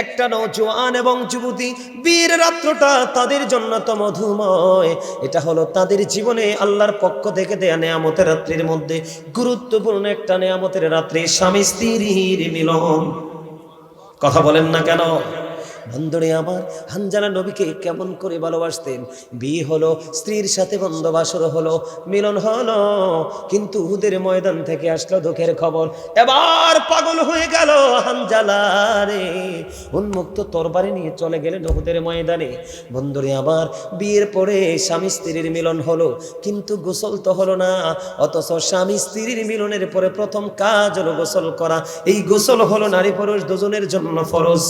একটা নওজোয়ান এবং যুবতী বীর রাত্রটা তাদের জন্য তো মধুময়। এটা হলো তাদের জীবনে আল্লাহর পক্ষ থেকে দেয়া নেয়ামতের রাত্রির মধ্যে গুরুত্বপূর্ণ একটা নেয়ামতের রাত্রি, স্বামী স্ত্রীর মিলন। কথা বলেন না কেন? বন্ধুরে আমার, হানজালা নবীকে কেমন করে ভালোবাসতেন। বিয়ে হলো, স্ত্রীর সাথে বন্ধবাসর হলো, মিলন হলো, কিন্তু উহুদের ময়দান থেকে আসলো দুঃখের খবর। এবার পাগল হয়ে গেল হানজালা রে, উন্মুক্ত তরবারি নিয়ে চলে গেলেন উহুদের ময়দানে। বন্ধুরে আবার, বিয়ের পরে স্বামী স্ত্রীর মিলন হলো, কিন্তু গোসল তো হলো না। অথচ স্বামী স্ত্রীর মিলনের পরে প্রথম কাজ হলো গোসল করা। এই গোসল হলো নারী পুরুষ দুজনের জন্য ফরজ,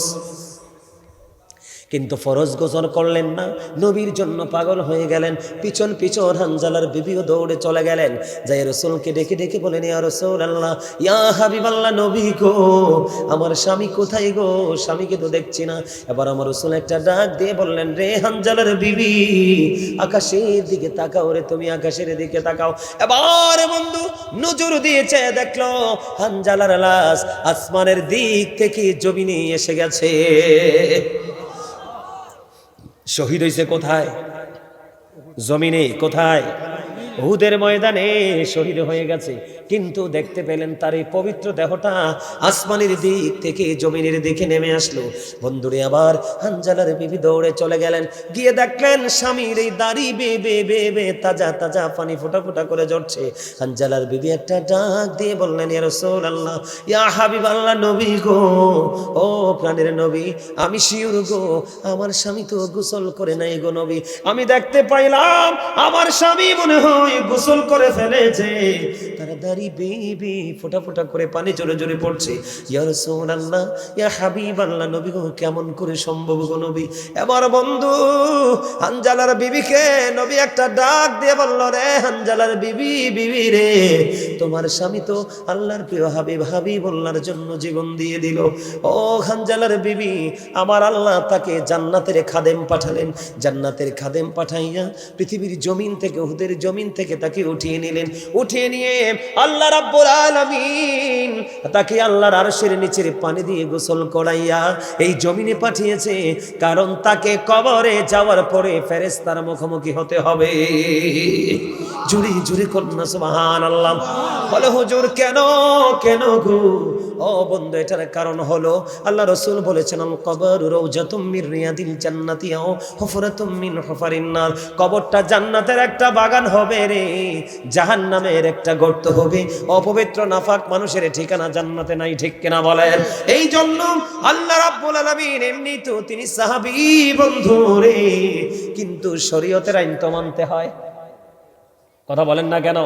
কিন্তু ফরজ গোসল করলেন না, নবীর জন্য পাগল হয়ে গেলেন। পিছন পিছন হানজালার বিবিও দৌড়ে চলে গেলেন, যাই রাসূলকে ডেকে ডেকে বলেন, ইয়া রাসূলুল্লাহ, ইয়া হাবিবাল্লাহ, নবী গো, আমার স্বামী কোথায় গো? স্বামীকে তো দেখছি না। এবার আমার রাসূল একটা ডাক দিয়ে বললেন, রে হানজালার বিবি, আকাশের দিকে তাকাও রে, তুমি আকাশের দিকে তাকাও। এবার বন্ধু নজর দিয়েছে, দেখলো হানজালার লাশ আসমানের দিক থেকে জমিনে এসে গেছে। শহীদ হয়েছে কোথায়? জমিনে। কোথায়? উহুদের ময়দানে শহীদ হয়ে গেছে। কিন্তু দেখতে পেলেন তার এই পবিত্র দেহটা আসমানের দিক থেকে জমিনের দিকে নেমে আসলো। বন্ধুরে আবার হানজালার বিবি দৌড়ে চলে গেলেন, গিয়ে দেখলেন স্বামীর এই দাড়ি বে বে বে তাজা তাজা পানি ফোঁটা ফোঁটা করে ঝরছে। হানজালার বিবি একটা ডাক দিয়ে বললেন, ইয়া রাসূলুল্লাহ, ইয়া হাবিবাল্লাহ, নবী গো, ও প্রাণের নবী, আমি শিওর গো, আমার স্বামী তো গোসল করে নাই গো নবী। আমি দেখতে পাইলাম আমার স্বামী মনে হয় গোসল করে ফেলেছে, তারা দাড়ি বেবি ফোঁটা ফোঁটা করে পানি জোরে জোরে পড়ছে। ইয়া রাসূলুল্লাহ, ইয়া হাবিবাল্লাহ, নবী গো, কেমন করে সম্ভব গো নবী? এবার বন্ধু হানজালার বিবিকে নবী একটা ডাক দিয়ে বলল, রে হানজালার বিবি, বিবি রে, তোমার স্বামী তো আল্লাহর প্রিয় হাবিব, হাবিবুল্লাহর জন্য জীবন দিয়ে দিল। ও হানজালার বিবি, আমার আল্লাহ তাকে জান্নাতের খাদেম পাঠালেন। জান্নাতের খাদেম পাঠাইয়া পৃথিবীর জমিন থেকে, উহুদের জমিন থেকে তাকে উঠিয়ে নিলেন। উঠিয়ে নিয়ে আল্লাহ রাব্বুল আলামিন তাকে আল্লাহর আরশের নিচের পানি দিয়ে গোসল করাইয়া এই জমিনে পাঠিয়েছে, কারণ তাকে কবরে যাওয়ার পরে ফেরেশতার মুখোমুখি হতে হবে। জুড়ে জুড়ে কন্যা সুবহানাল্লাহ। বলে হুজুর কেন কেন গো? ও বন্ধু, এটার কারণ হলো আল্লাহ রাসূল বলেছেন, আল কবরু রাউজাতুম মির রিয়াদিল জান্নাতি আও হুফরাতুম মিন হুফারিন নার। কবরটা জান্নাতের একটা বাগান হবে রে, জাহান্নামের একটা গর্ত হবে। অপবিত্র নাফাক মানুষের ঠিকানা জান্নাতে নাই, ঠিক কিনা বলেন? এই জন্য আল্লাহ রাব্বুল আলামিন এমনি তো তিনি সাহাবী বন্ধু রে, কিন্তু শরীয়তের আইন তো মানতে হয়। কথা বলেন না কেন?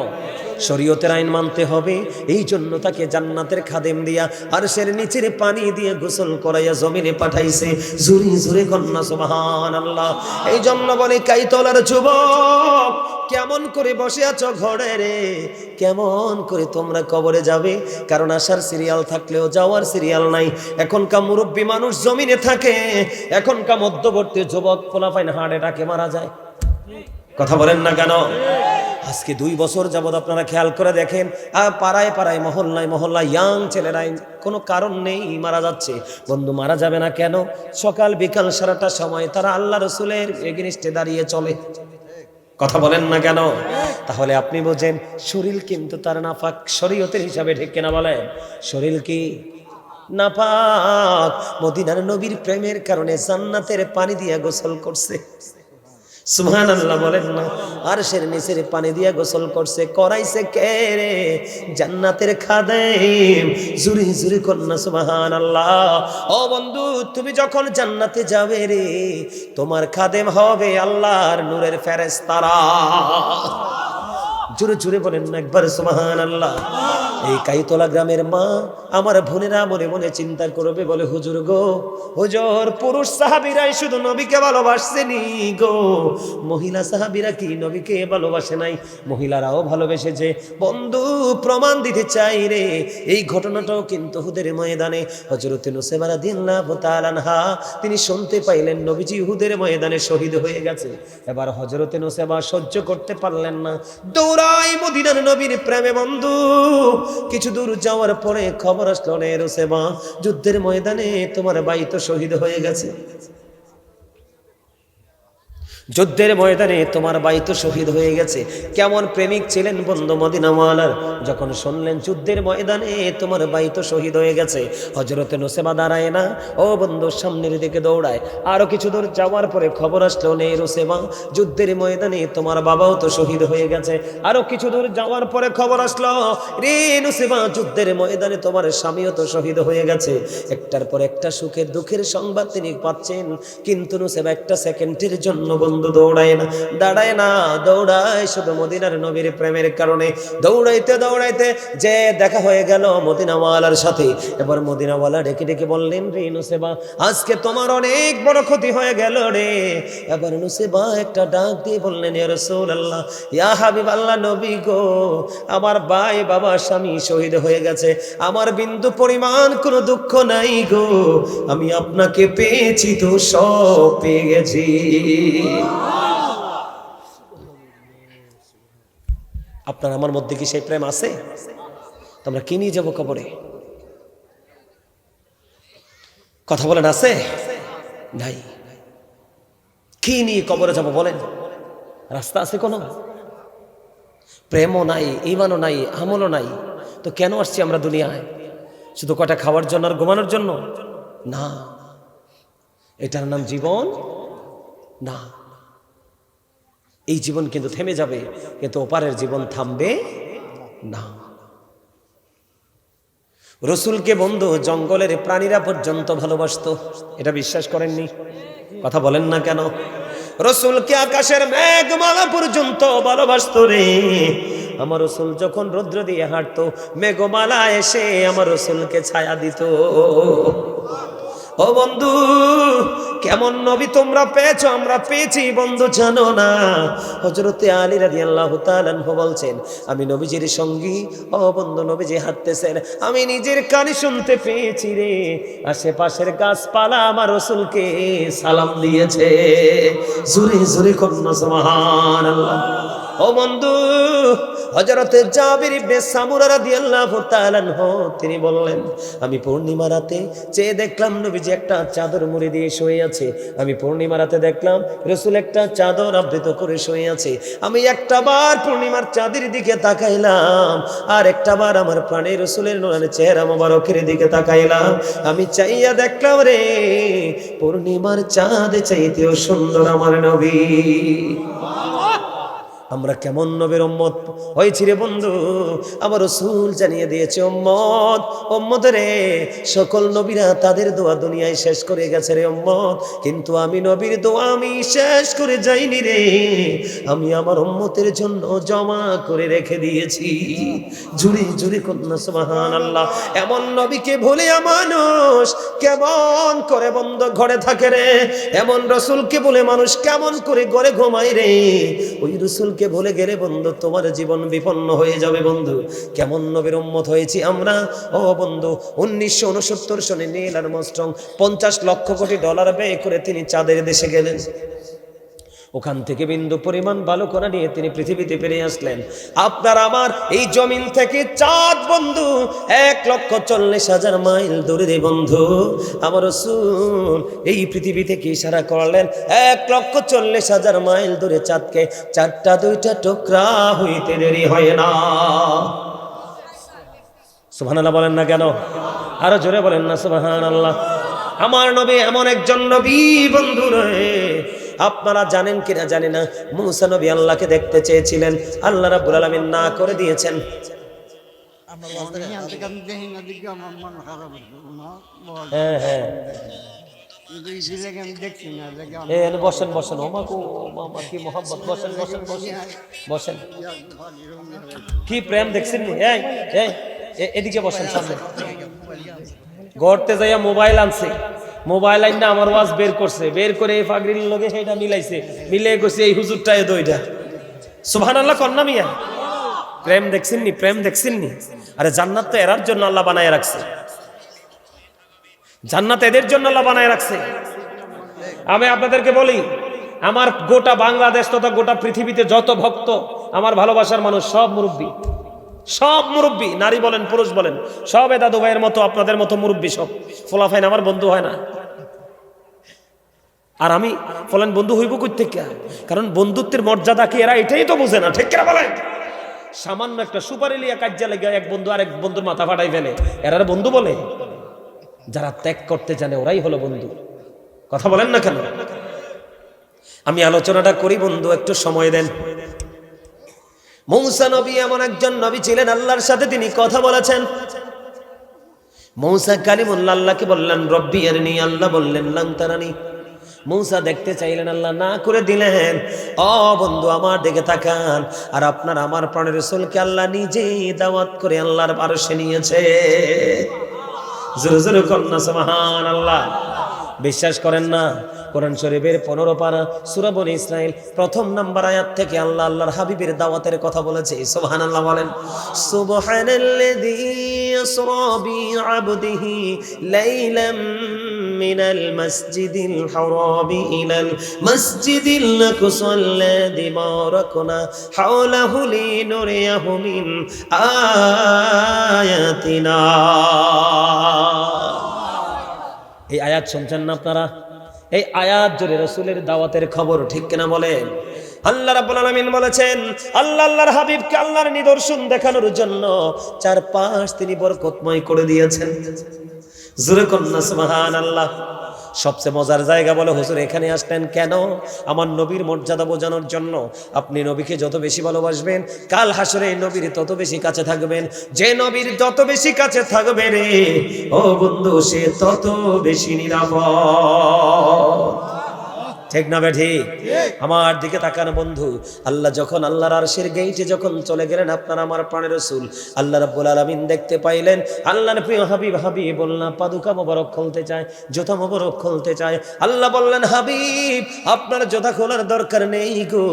শরীয়তের আইন মানতে হবে। এই জন্য তাকে জান্নাতের খাদেম দিয়া আরশের নিচের পানি দিয়ে গোসল করাইয়া জমিনে পাঠাইছে। জুরি জুরি কন্যা সুবহানাল্লাহ। এই জন্য বলে, কাইতলার যুবক, কেমন করে বসে আছো ঘরে রে? কেমন করে তোমরা কবরে যাবে? কারণ আসার সিরিয়াল থাকলেও যাওয়ার সিরিয়াল নাই। এখনকার মুরব্বী মানুষ জমিনে থাকে, এখনকার মধ্যবর্তী যুবক পোলাপাইন হার্ট অ্যাটাকে মারা যায়। কথা বলেন না কেন? আজকে 2 বছর যাবত আপনারা খেয়াল করে দেখেন, পাড়ায় পাড়ায় মহল্লায় মহল্লায় ইয়াং ছেলেরাই কোনো কারণ নেই মারা যাচ্ছে। বন্ধু, মারা যাবে না কেন? সকাল বিকাল সারাটা সময় তারা আল্লাহ রাসূলের এগেইনস্টে দাঁড়িয়ে চলে। কথা বলেন না কেন? তাহলে আপনি বোঝেন, শরীর কিন্তু তার নাপাক শরীয়তের হিসাবে, ঠিক কিনা বলেন? শরীর কি নাপাক? মদিনার নবীর প্রেমের কারণে জান্নাতের পানি দিয়ে গোসল করছে। সুবহানাল্লাহ বলেন না? আরশের নিচের পানি দিয়ে গোসল করছে। করাইছে কে রে? জান্নাতের খাদেম। জুরি জুরি কন্যা সুবহানাল্লাহ। ও বন্ধু, তুমি যখন জান্নাতে যাবে রে, তোমার খাদেম হবে আল্লাহর নূরের ফেরেশতারা। জোরে জোরে বলেন না একবার সুবহানাল্লাহ। এই কাইতলা গ্রামের মা আমার বোনেরা মনে মনে চিন্তা করবে, বলে, হুজুর গো, হুজুর, পুরুষ সাহাবীরাই শুধু নবীকে ভালোবাসেনি গো, মহিলা সাহাবীরা কি নবীকে ভালোবাসে নাই? মহিলারাও ভালোবেসেছে। বন্ধু, প্রমাণ দিতে চাই রে, এই ঘটনাটাও কিন্তু উহুদের ময়দানে হযরত নুসাইবা রাদিয়াল্লাহু তাআলা আনহা তিনি শুনতে পাইলেন নবীজি উহুদের ময়দানে শহীদ হয়ে গেছে। এবার হযরত নুসাইবা সহ্য করতে পারলেন না, দৌড়াই মদিনার নবীর প্রেমে বন্ধু কিছু দূর যাওয়ার পরে খবর আসলো রে রুসেবা, যুদ্ধের ময়দানে তোমার ভাই তো শহীদ হয়ে গেছে। যুদ্ধের ময়দানে তোমার ভাই তো শহীদ হয়ে গেছে। কেমন প্রেমিক ছিলেন বন্ধু মদিনাওয়ালার, যখন শুনলেন যুদ্ধের ময়দানে তোমার ভাই তো শহীদ হয়ে গেছে, হযরতে নুসেবা দাঁড়ায় না, ও বন্ধু সামনের দিকে দৌড়ায়। আরো কিছু দূর যাওয়ার পরে খবর আসলো নে নুসেবা, যুদ্ধের ময়দানে তোমার বাবাও তো শহীদ হয়ে গেছে। আরো কিছু দূর যাওয়ার পরে খবর আসলো, রে নুসেবা, যুদ্ধের ময়দানে তোমার স্বামীও তো শহীদ হয়ে গেছে। একটার পর একটা সুখের দুঃখের সংবাদ তিনি পাচ্ছেন, কিন্তু নুসেবা একটা সেকেন্ডের জন্য বন্ধু দৌড়ায় না, দাঁড়ায় না, দৌড়ায় শুধু মদিনার নবীর প্রেমের কারণে। দৌড়াইতে দৌড়াইতে যে দেখা হয়ে গেল মদিনাওয়ালার সাথে। এবার মদিনাওয়ালা ডেকে ডেকে বললেন, রে নুসেবা, আজকে তোমার অনেক বড় ক্ষতি হয়ে গেল রে। এবার নুসেবা একটা ডাক দিয়ে বললেন, ইয়া রাসূলুল্লাহ, ইয়া হাবিবাল্লাহ, নবী গো, আমার ভাই বাবা স্বামী শহীদ হয়ে গেছে, আমার বিন্দু পরিমাণ কোনো দুঃখ নাই গো, আমি আপনাকে পেয়েছি তো সব পেয়ে গেছি। আপনার আমার মধ্যে কি সেই প্রেম আছে? তোমরা কি নিয়ে যাবো কবরে? কথা বলেন, আছে? নাই। কি নিয়ে কবরে যাব বলেন? রাস্তা আছে কোনো? প্রেমও নাই, ঈমানও নাই, আমলও নাই, তো কেন আসছি আমরা দুনিয়ায়? শুধু কটা খাওয়ার জন্য আর ঘুমানোর জন্য না। এটার নাম জীবন না। এই জীবন কিন্তু থেমে যাবে, কিন্তু ওপারের জীবন থামবে না। রসুলকে বন্ধু জঙ্গলের প্রাণীরা পর্যন্ত ভালোবাসতো, এটা বিশ্বাস করেননি? কথা বলেন না কেন? রসুলকে আকাশের মেঘমালা পর্যন্ত ভালোবাসতো রে। আমার রসুল যখন রৌদ্র দিয়ে হাঁটতো, মেঘমালা এসে আমার রসুলকে ছায়া দিত। ও বন্ধু, কেমন নবী তোমরা পেয়েছো, আমরা পেয়েছি বন্ধু, জানো না? হযরতে আলী রাদিয়াল্লাহু তাআলা আনহু বলছেন, আমি নবীজির সঙ্গী, ও বন্ধু, নবীজি হাঁটতেছেন, আমি নিজের কানে শুনতে পেয়েছি রে, আশেপাশের গাছপালা আমার রাসূলকে সালাম দিয়েছে। জোরে জোরে কন্যা সুবহানাল্লাহ। ও বন্ধু, হযরতে জাবির ইবনে সামুরা রাদিয়াল্লাহু তাআলা আনহু তিনি বললেন, আমি পূর্ণিমা রাতে চেয়ে দেখলাম নবীজি একটা চাদর মুড়ি দিয়ে শুয়ে আছে। আমি পূর্ণিমা রাতে দেখলাম রাসূল একটা চাদর আবৃত করে শুয়ে আছে। আমি একটা বার পূর্ণিমার চাঁদের দিকে তাকাইলাম, আর একটা বার আমার প্রাণের রাসূলের নূরানি চেহারা মোবারকের দিকে তাকাইলাম। আমি চাইয়া দেখলাম রে, পূর্ণিমার চাঁদ চাইতেও সুন্দর আমার নবী। আমরা কেমন নবীর উম্মত হয়েছি রে বন্ধু? আমার রাসূল জানিয়ে দিয়েছে, উম্মত, উম্মত রে, সকল নবীরা তাদের দোয়া দুনিয়ায় শেষ করে গেছে রে উম্মত, কিন্তু আমি নবীর দোয়া আমি শেষ করে যাইনি রে, আমি আমার উম্মতের জন্য জমা করে রেখে দিয়েছি। জুড়ে জুড়ে কন্যা সুবহানাল্লাহ। এমন নবীকে ভুলে মানুষ কেমন করে বন্ধ ঘরে থাকে রে, এমন রাসূলকে বলে মানুষ কেমন করে ঘরে ঘুমায় রে। ওই রাসূল কে ভুলে গেলে বন্ধু তোমার জীবন বিপন্ন হয়ে যাবে বন্ধু। কেমন নবীর উম্মত হয়েছি আমরা। ও বন্ধু, 1969 সনে নীল আর্মস্ট্রং $50 লক্ষ কোটি ব্যয় করে তিনি চাঁদের দেশে গেলেন। ওখান থেকে বিন্দু পরিমাণ বালুকণা নিয়ে তিনি পৃথিবীতে ফিরে আসলেন। আপনার আমার এই জমিন থেকে চাঁদ বন্ধু 1,40,000 মাইল দূরে রে বন্ধু। আমার রাসূল এই পৃথিবী থেকে ইশারা করলেন, 1,40,000 মাইল দূরে চাঁদকে 4টা 2টা টুকরা হইতে দেরি হয় না। সুবহানাল্লাহ বলেন না কেন? আরো জোরে বলেন না সুবহানাল্লাহ। আমার নবী এমন একজন নবী বন্ধু রে, আপনারা জানেন কিনা জানি না, মুসা নবী আল্লাহকে দেখতে চেয়েছিলেন, আল্লাহ রাব্বুল আলামিন না করে দিয়েছেন। হ্যাঁ হ্যাঁ, বসেন বসেন, ওমাকো মামা কি মোহাম্মত, বসেন বসেন বসেন বসেন। কি প্রেম দেখছেন নি? এই এদিকে বসেন, সামনে। গড়তে যাইয়া মোবাইল আনছে, মোবাইল আইনা আমার ওয়াজ বের করছে, বের করে এই পাগড়ির লগে সেইটা মিলাইছে, মিলে গেছে এই হুজুরটা এ দইটা। সুবহানাল্লাহ কন্যা মিয়া, প্রেম দেখছেন নি? প্রেম দেখছেন নি? আরে জান্নাত তো এরার জন্য আল্লাহ বানায় রাখছে, জান্নাত এদের জন্য আল্লাহ বানায় রাখছে। আমি আপনাদেরকে বলি, আমার গোটা বাংলাদেশ তথা গোটা পৃথিবীতে যত ভক্ত, আমার ভালোবাসার মানুষ সব মুরব্বী, সব মুরব্বী, নারী বলেন পুরুষ বলেন, সব এ দাদু ভাইয়ের মতো আপনাদের মতো মুরব্বী, সব ফোলাফাইন আমার বন্ধু হয় না। আর আমি ফলান বন্ধু হইব কই থেকে? কারণ বন্ধুত্বের মর্যাদা কি এরা এটাই তো বোঝে না, ঠিক কিনা বলেন? সামান্য একটা সুপারি লিয়া কাজ্জা লেগে এক বন্ধু আরেক বন্ধুর মাথা ফাটাই ফেলে, এরা বন্ধু বলে? যারা ত্যাগ করতে জানে ওরাই হলো বন্ধু। কথা বলেন না কেন? আমি আলোচনাটা করি বন্ধু, একটু সময় দেন। মূসা নবী এমন একজন নবী ছিলেন, আল্লাহর সাথে তিনি কথা বলেছেন। মূসা কালিমুল্লাহ আল্লাহকে বললেন রব্বি আরনি, আল্লাহ বললেন লান তারানি। মূসা দেখতে চাইলেন, আল্লাহ না করে দিলেন। ও বন্ধু আমার দিকে তাকান। আর আপনার আমার প্রাণের রাসূলকে আল্লাহ নিজেই দাওয়াত করে আল্লাহর আরশে নিয়েছে। জোরে জোরে কন্যা সুবহানাল্লাহ। বিশ্বাস করেন না? কোরআন শরীফের 15 পারা সূরা বনী ইসরাইল প্রথম নাম্বার আয়াত থেকে আল্লাহ আল্লাহর হাবিবের দাওয়াতের কথা বলেছে। সুবহানাল্লাহ বলেন। সুবহানাল্লাযী ইসরা বিআবদিহি লাইলাম মিনাল মাসজিদিল হারামি ইলাল মাসজিদিল আকসাল্লাযী বারাকনা হাওলাহু লিনুরিয়াহু মিন আয়াতিনা। এই আয়াত শুনছেন না আপনারা? এই আয়াত জুড়ে রাসূলের দাওয়াতের খবর, ঠিক কিনা বলেন? আল্লাহ রাব্বুল আলামিন বলেছেন, আল্লাহ আল্লাহর হাবিবকে আল্লাহর নিদর্শন দেখানোর জন্য চারপাশ তিনি বরকতময় করে দিয়েছেন। জোরে কন্যা সুবহানাল্লাহ। সবচেয়ে মজার জায়গা বলে হুজুর এখানে আসলেন কেন? আমার নবীর মর্যাদা বোঝানোর জন্য। আপনি নবীকে যত বেশি ভালোবাসবেন, কাল হাসরে নবীর তত বেশি কাছে থাকবেন। যে নবীর যত বেশি কাছে থাকবে রে ও বন্ধু, সে তত বেশি নিরাপদ। ঠিক না বেঠি? আমার দিকে তাকানো বন্ধু। আল্লাহ যখন আল্লাহর আরশের গেইটে যখন চলে গেলেন আপনার আমার প্রাণের রাসূল, আল্লাহ রাব্বুল আলামিন দেখতে পাইলেন আল্লাহর প্রিয় হাবিব বললেন পাদুকা মোবারক খুলতে চায়, জুতা মোবারক খুলতে চায়। আল্লাহ বললেন হাবিব আপনার জুতা খোলার দরকার নেই গো,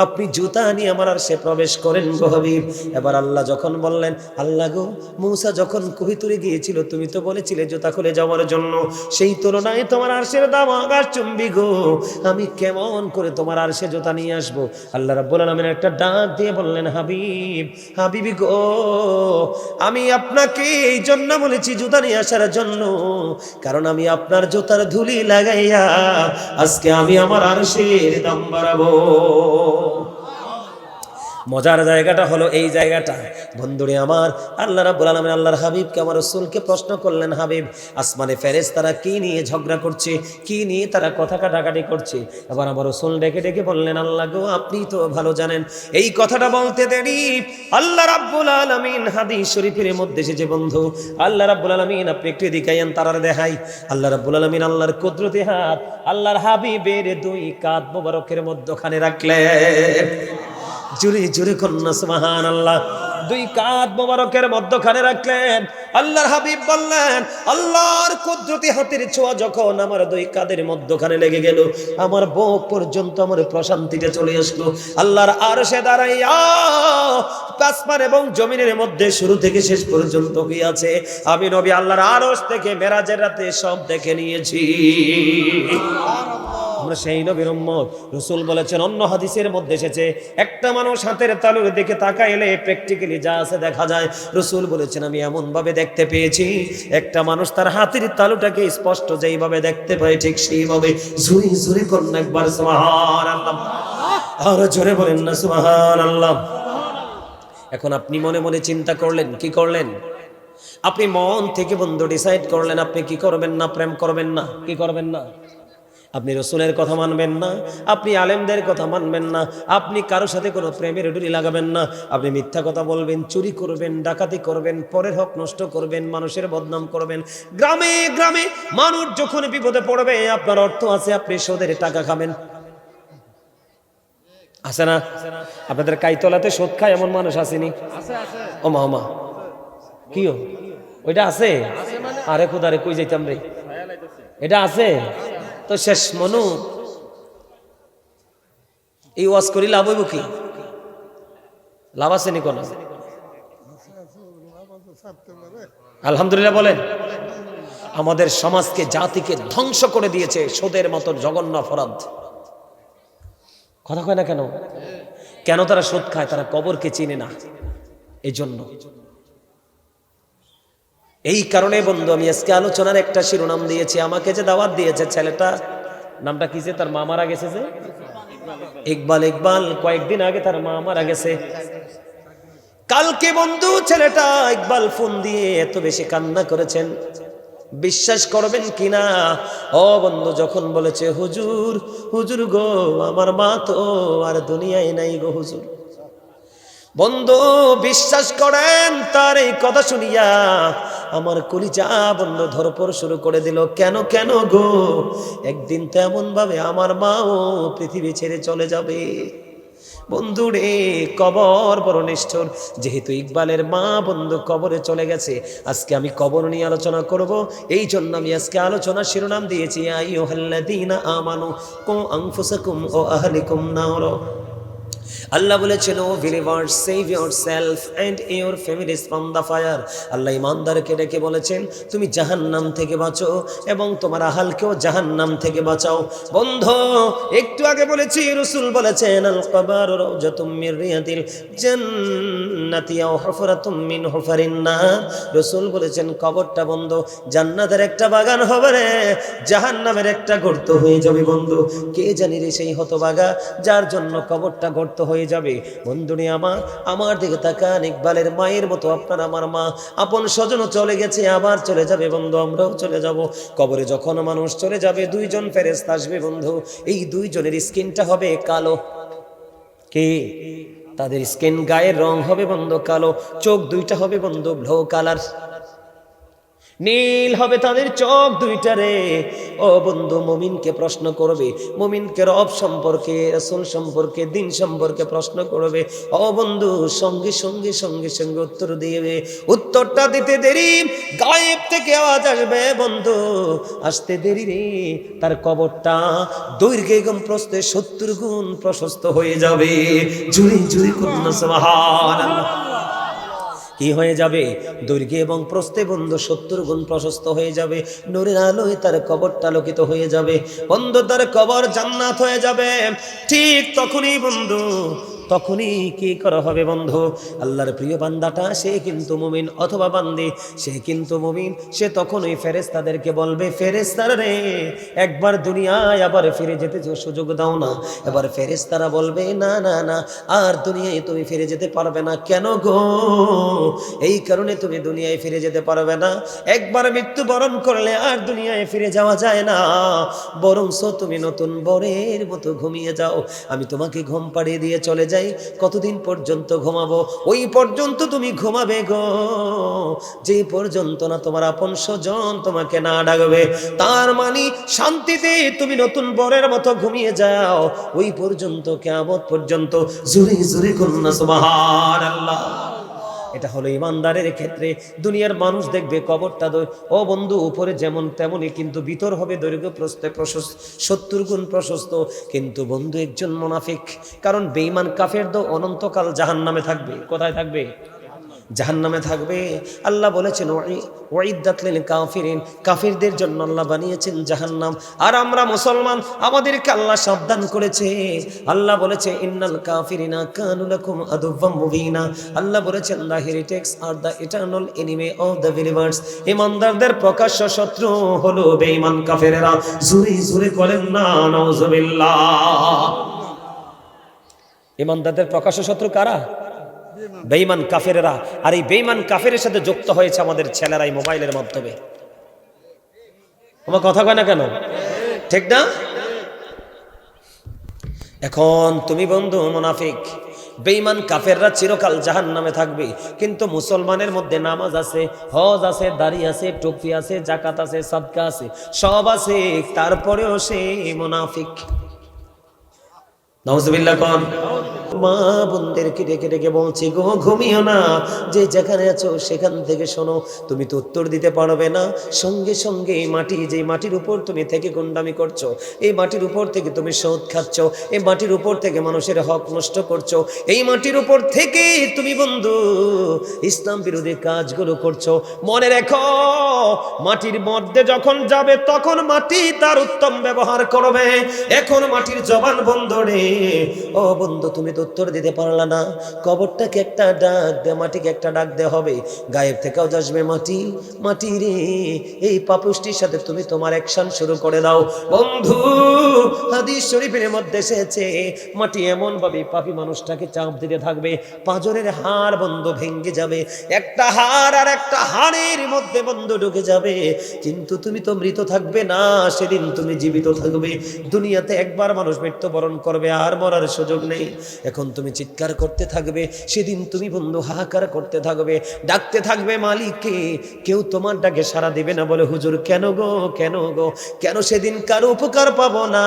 আপনি জুতা নিয়ে আমার আরশে প্রবেশ করেন গো হাবিব। এবার আল্লাহ যখন বললেন, আল্লাহ গো মূসা যখন কুহিতুরে গিয়েছিল তুমি তো বলেছিলে জুতা খুলে যাওয়ার জন্য, সেই তুলনায় তোমার আরশের দাম আকাশ চুম্বি গো, আমি কেমন করে তোমার আরশে জুতা নিয়ে আসবো? আল্লাহ রাব্বুল আলামিন একটা ডাক দিয়ে বললেন হাবিব, হাবিবি গো আমি আপনাকে এই জন্য বলেছি জুতা নিয়ে আসার জন্য, কারণ আমি আপনার জুতার ধুলি লাগাইয়া আজকে আমি আমার আরশের দাম বাড়াবো। মজার জায়গাটা হলো এই জায়গাটা বন্ধুরে আমার। আল্লাহ রাব্বুল আলামিন আল্লাহর হাবিবকে আমার রাসূলকে প্রশ্ন করলেন, হাবিব আসমানে ফেরেশতারা কি নিয়ে ঝগড়া করছে, কি নিয়ে তারা কথা কাটাকাটি করছে? এবার আমার রাসূল ডেকে ডেকে বললেন, আল্লাহ গো আপনি তো ভালো জানেন। এই কথাটা বলতে দেরি আল্লাহ রাব্বুল আলামিন হাদিস শরীফের মধ্যে এসেছে বন্ধু, আল্লাহ রাব্বুল আলামিন আপনি একটু দিকাইয়েন তারার দেখাই। আল্লাহ রাব্বুল আলামিন আল্লাহর কুদরতি হাত আল্লাহর হাবিবের দুই কাঁধ মোবারকের মধ্যখানে রাখলেন। জোরে জোরে কন্যা সুবহানাল্লাহ। দুই কাঁধ মোবারকের মধ্যখানে রাখলেন। আল্লাহর হাবিব বললেন, আল্লাহর কুদরতি হাতের ছোঁয়া যখন আমার দুই কাঁধের মধ্যখানে লেগে গেল, আমার বুক পর্যন্ত আমার প্রশান্তিতে চলে আসলো। আল্লাহর আরশে দাঁড়াইয়া আসমান এবং জমিনের মধ্যে শুরু থেকে শেষ পর্যন্ত কি আছে আমি নবী আল্লাহর আরশ থেকে মেরাজের রাতে সব দেখে নিয়েছি। আমরা সেই নবীর উম্মত। রাসূল বলেছেন, অন্য হাদিসের মধ্যে এসেছে একটা মানুষ হাতের তালুর দিকে তাকাইলে প্র্যাকটিক্যালি যা আছে দেখা যায়। রাসূল বলেছেন আমি এমন ভাবে দেখতে পেয়েছি একটা মানুষ তার হাতের তালুটাকে স্পষ্ট যেইভাবে দেখতে পায় ঠিক সেইভাবে। জোরে জোরে করুন একবার সুবহানাল্লাহ, আর জোরে বলেন না সুবহানাল্লাহ। এখন আপনি মনে মনে চিন্তা করলেন, কি করলেন? আপনি মন থেকে বন্ধু ডিসাইড করলেন আপনি কি করবেন না, প্রেম করবেন না, কি করবেন না। আপনি রাসূলের কথা মানবেন না, আপনি আলেমদের কথা মানবেন না, আপনি কারোর সাথে কোনো প্রেমের ডুরি লাগাবেন না, আপনি মিথ্যা কথা বলবেন, চুরি করবেন, ডাকাতি করবেন, পরের হক নষ্ট করবেন, মানুষের বদনাম করবেন। গ্রামে গ্রামে মানুষ যখন বিপদে পড়বে আপনার অর্থ আছে আপনি সুদের টাকা খাবেন। আছে না? আপনাদের কাইতলাতে সুদ খায় এমন মানুষ আসেনি? ও মা কি ওইটা আছে? আরে খুদারে কই যাইতাম রে, এটা আছে তো শেষ মনু। এই ওয়াজ করি লাভ হইব কি? লাভ আছে নি কোন? আলহামদুলিল্লাহ বলেন। আমাদের সমাজকে জাতিকে ধ্বংস করে দিয়েছে সুদের মতো জঘন্য অপরাধ। কথা কয় না কেন? কেন তারা সুদ খায়? তারা কবরকে চিনে না। এই জন্য এই কারণে বন্ধু আমি আজকে আলোচনার একটা শিরোনাম দিয়েছি। আমাকে যে দাওয়াত দিয়েছে ছেলেটা, নামটা কি যে তার মা মারা গেছে, যে ইকবাল। ইকবাল কয়েকদিন আগে তার মা মারা গেছে। কালকে বন্ধু ছেলেটা ইকবাল ফোন দিয়ে এত বেশি কান্না করেছেন, বিশ্বাস করবেন কিনা ও বন্ধু, যখন বলেছে হুজুর হুজুর গো আমার মা তো আর দুনিয়ায় নাই গো হুজুর। বন্ধু বিশ্বাস করেন তার এই কথা শুনিয়া আমার কলিজা বন্ধু ধরপড় শুরু করে দিল। কেন কেন গো, একদিন তো এমন ভাবে আমার মাও পৃথিবী ছেড়ে চলে যাবে। বন্ধু রে, কবর বড় নিষ্ঠুর। যেহেতু ইকবালের মা বন্ধু কবরে চলে গেছে, আজকে আমি কবর নিয়ে আলোচনা করব। এই জন্য আমি আজকে আলোচনার শিরোনাম দিয়েছি আইয়ুহাল্লাযীনা আমানু কু আনফুসাকুম ওয়া আহলিকুম নার। আল্লাহ বলেছেন, O believers, save yourself and your families from the fire. Allah ইমানদারকে ডেকে বলেছেন তুমি জাহান্নাম থেকে বাঁচো এবং তোমার আহালকেও জাহান্নাম থেকে বাঁচাও। বন্ধু একটু আগে বলেছি, রাসূল বলেছেন আল কবর রাউজাতুম মির রিয়াদিল জান্নাতি আও হুফরাতুম মিন হুফারিন নার। রাসূল বলেছেন কবরটা বন্ধু জান্নাতের একটা বাগান হবে রে, জাহান্নামের একটা গর্ত হয়ে যাবে। বন্ধু কে জানি রে সেই হতভাগা যার জন্য কবরটা গর্ত হয়ে যাবে। বন্ধুনি আমার দিকে তাকান, ইকবালের মায়ের মতো আপনার আমার মা, আপন স্বজনও চলে গেছে, আবার চলে যাবে বন্ধু, আমরাও চলে যাব। কবরে যখন মানুষ চলে যাবে দুইজন ফেরেশতা আসবে বন্ধু, এই দুইজনের স্কিনটা হবে কালো। কে? তাদের স্কিন গায়ের রং হবে বন্ধু কালো, চোখ দুইটা হবে বন্ধু ব্লু কালার, নীল হবে তাদের চোখ দুইটা রে। ও বন্ধু মুমিনকে প্রশ্ন করবে, মুমিনকে রব সম্পর্কে, রাসূল সম্পর্কে, দিন সম্পর্কে প্রশ্ন করবে। ও বন্ধু সঙ্গে সঙ্গে সঙ্গে সঙ্গে উত্তর দিবে। উত্তরটা দিতে দেরি, গায়েব থেকে আওয়াজ আসবে বন্ধু, আসতে দেরি রে, তার কবরটা দৈর্ঘ্যে এবং প্রস্থে 70 গুণ প্রশস্ত হয়ে যাবে। জুরি জুরি করুন সুবহানাল্লাহ। কি হয়ে যাবে? দৈর্ঘ্যে এবং প্রস্থে বন্ধু 70 গুণ প্রশস্ত হয়ে যাবে। নূরের আলোয় তার কবরটা আলোকিত হয়ে যাবে বন্ধু, তার কবর জান্নাত হয়ে যাবে। ঠিক তখনই বন্ধু, তখনই কি করা হবে বন্ধু? আল্লাহর প্রিয় বান্দাটা সে কিন্তু মুমিন অথবা বান্দি, সে কিন্তু মুমিন, সে তখন ওই ফেরেশতাদেরকে বলবে, ফেরেশতারা রে একবার দুনিয়ায় আবার ফিরে যেতে সুযোগ দাও না। এবার ফেরেশতারা বলবে না না না, আর দুনিয়ায় তুমি ফিরে যেতে পারবে না। কেন গো? এই কারণে তুমি দুনিয়ায় ফিরে যেতে পারবে না, একবার মৃত্যুবরণ করলে আর দুনিয়ায় ফিরে যাওয়া যায় না, বরঞ্চ তুমি নতুন বরের মতো ঘুমিয়ে যাও। আমি তোমাকে ঘুম পাড়িয়ে দিয়ে চলে যাই। কতদিন পর্যন্ত ঘুমাবো? ওই পর্যন্ত তুমি ঘুমাবে গো, যে পর্যন্ত না তোমার আপন স্বজন তোমাকে না ডাকবে। তার মানে শান্তিতে তুমি নতুন বরের মতো ঘুমিয়ে যাও, ওই পর্যন্ত কিয়ামত পর্যন্ত। জোরে জোরে করুন সুবহানাল্লাহ। এটা হলো ইমানদারের ক্ষেত্রে। দুনিয়ার মানুষ দেখবে কবরটা ও বন্ধু উপরে যেমন তেমনই, কিন্তু ভিতর হবে দৈর্ঘ্য প্রস্থে 70 গুণ প্রশস্ত। কিন্তু বন্ধু একজন মুনাফিক, কারণ বেঈমান কাফের তো অনন্তকাল জাহান্নামে থাকবে। কোথায় থাকবে? জাহান্নামে থাকবে। আল্লাহ বলেছেন ওয়াইদাত লিল কাফিরিন, কাফিরদের জন্য আল্লাহ বানিয়েছেন জাহান্নাম। আর আমরা মুসলমান, আমাদেরকে আল্লাহ সাবধান করেছে। আল্লাহ বলেছে ইন্নাল কাফিরিনা কানু লাকুম আদুওয়াম মুবিনা। আল্লাহ বলেছেন the heretics are the eternal enemy of the believers. ইমানদারদের প্রকাশ্য শত্রু হলো বেঈমান কাফেররা। জোরে জোরে বলেন না নাউজুবিল্লাহ। ইমানদারদের প্রকাশ্য শত্রু কারা? বেঈমান কাফেরেরা। আর এই বেঈমান কাফেরের সাথে যুক্ত হয়েছে আমাদের ছেলেরা এই মোবাইলের মাধ্যমে। আমার কথা কয় না কেন? ঠিক না? এখন তুমি বন্ধু মুনাফিক, বেঈমান কাফেররা চিরকাল জাহান্নামে থাকবে, কিন্তু মুসলমানের মধ্যে নামাজ আছে, হজ আছে, দাড়ি আছে, টুপি আছে, যাকাত আছে, সাদকা আছে, সব আছে, তারপরেও সে মুনাফিক। নাউজুবিল্লাহ। কোন মা বোনদেরকে ডেকে ডেকে বলছি গো ঘুমিও না, যে যেখানে আছো সেখান থেকে শোনো। তুমি তো উত্তর দিতে পারবে না, সঙ্গে সঙ্গে এই মাটি, যে মাটির উপর তুমি থেকে গুন্ডামি করছো, এই মাটির উপর থেকে তুমি সুদ খাচ্ছ, এই মাটির উপর থেকে মানুষের হক নষ্ট করছো, এই মাটির উপর থেকে তুমি বন্ধু ইসলাম বিরোধী কাজগুলো করছো। মনে রেখো, মাটির মধ্যে যখন যাবে তখন মাটি তার উত্তম ব্যবহার করবে। এখন মাটির জবান বন্ধ রে। ও বন্ধু তুমি তো উত্তর দিতে পারলা না, কবরটাকে একটা ডাক দে, মাটিকে একটা ডাক দে হবে, গায়েব থেকেও আসবে মাটি, মাটি রে এই পাপুষ্টির সাথে তুমি তোমার অ্যাকশন শুরু করে দাও। বন্ধু, হাদিস শরীফের মধ্যে এসেছে মাটি এমন ভাবে পাপী মানুষটাকে চাপ দিতে থাকবে, পাঁজরের হাড় বন্ধ ভেঙে যাবে, একটা হাড় আর একটা হাড়ের মধ্যে বন্ধ ঢুকে যাবে, কিন্তু তুমি তো মৃত থাকবে না, সেদিন তুমি জীবিত থাকবে। দুনিয়াতে একবার মানুষ মৃত্যুবরণ করবে, আর মরার সুযোগ নেই। এখন তুমি চিৎকার করতে থাকবে, সেদিন তুমি বন্ধু হাহাকার করতে থাকবে, ডাকতে থাকবে মালিককে, কেউ তোমার ডাকে সাড়া দিবে না। বলে হুজুর কেন গো, কেন গো, কেন সেদিন কারো উপকার পাবো না,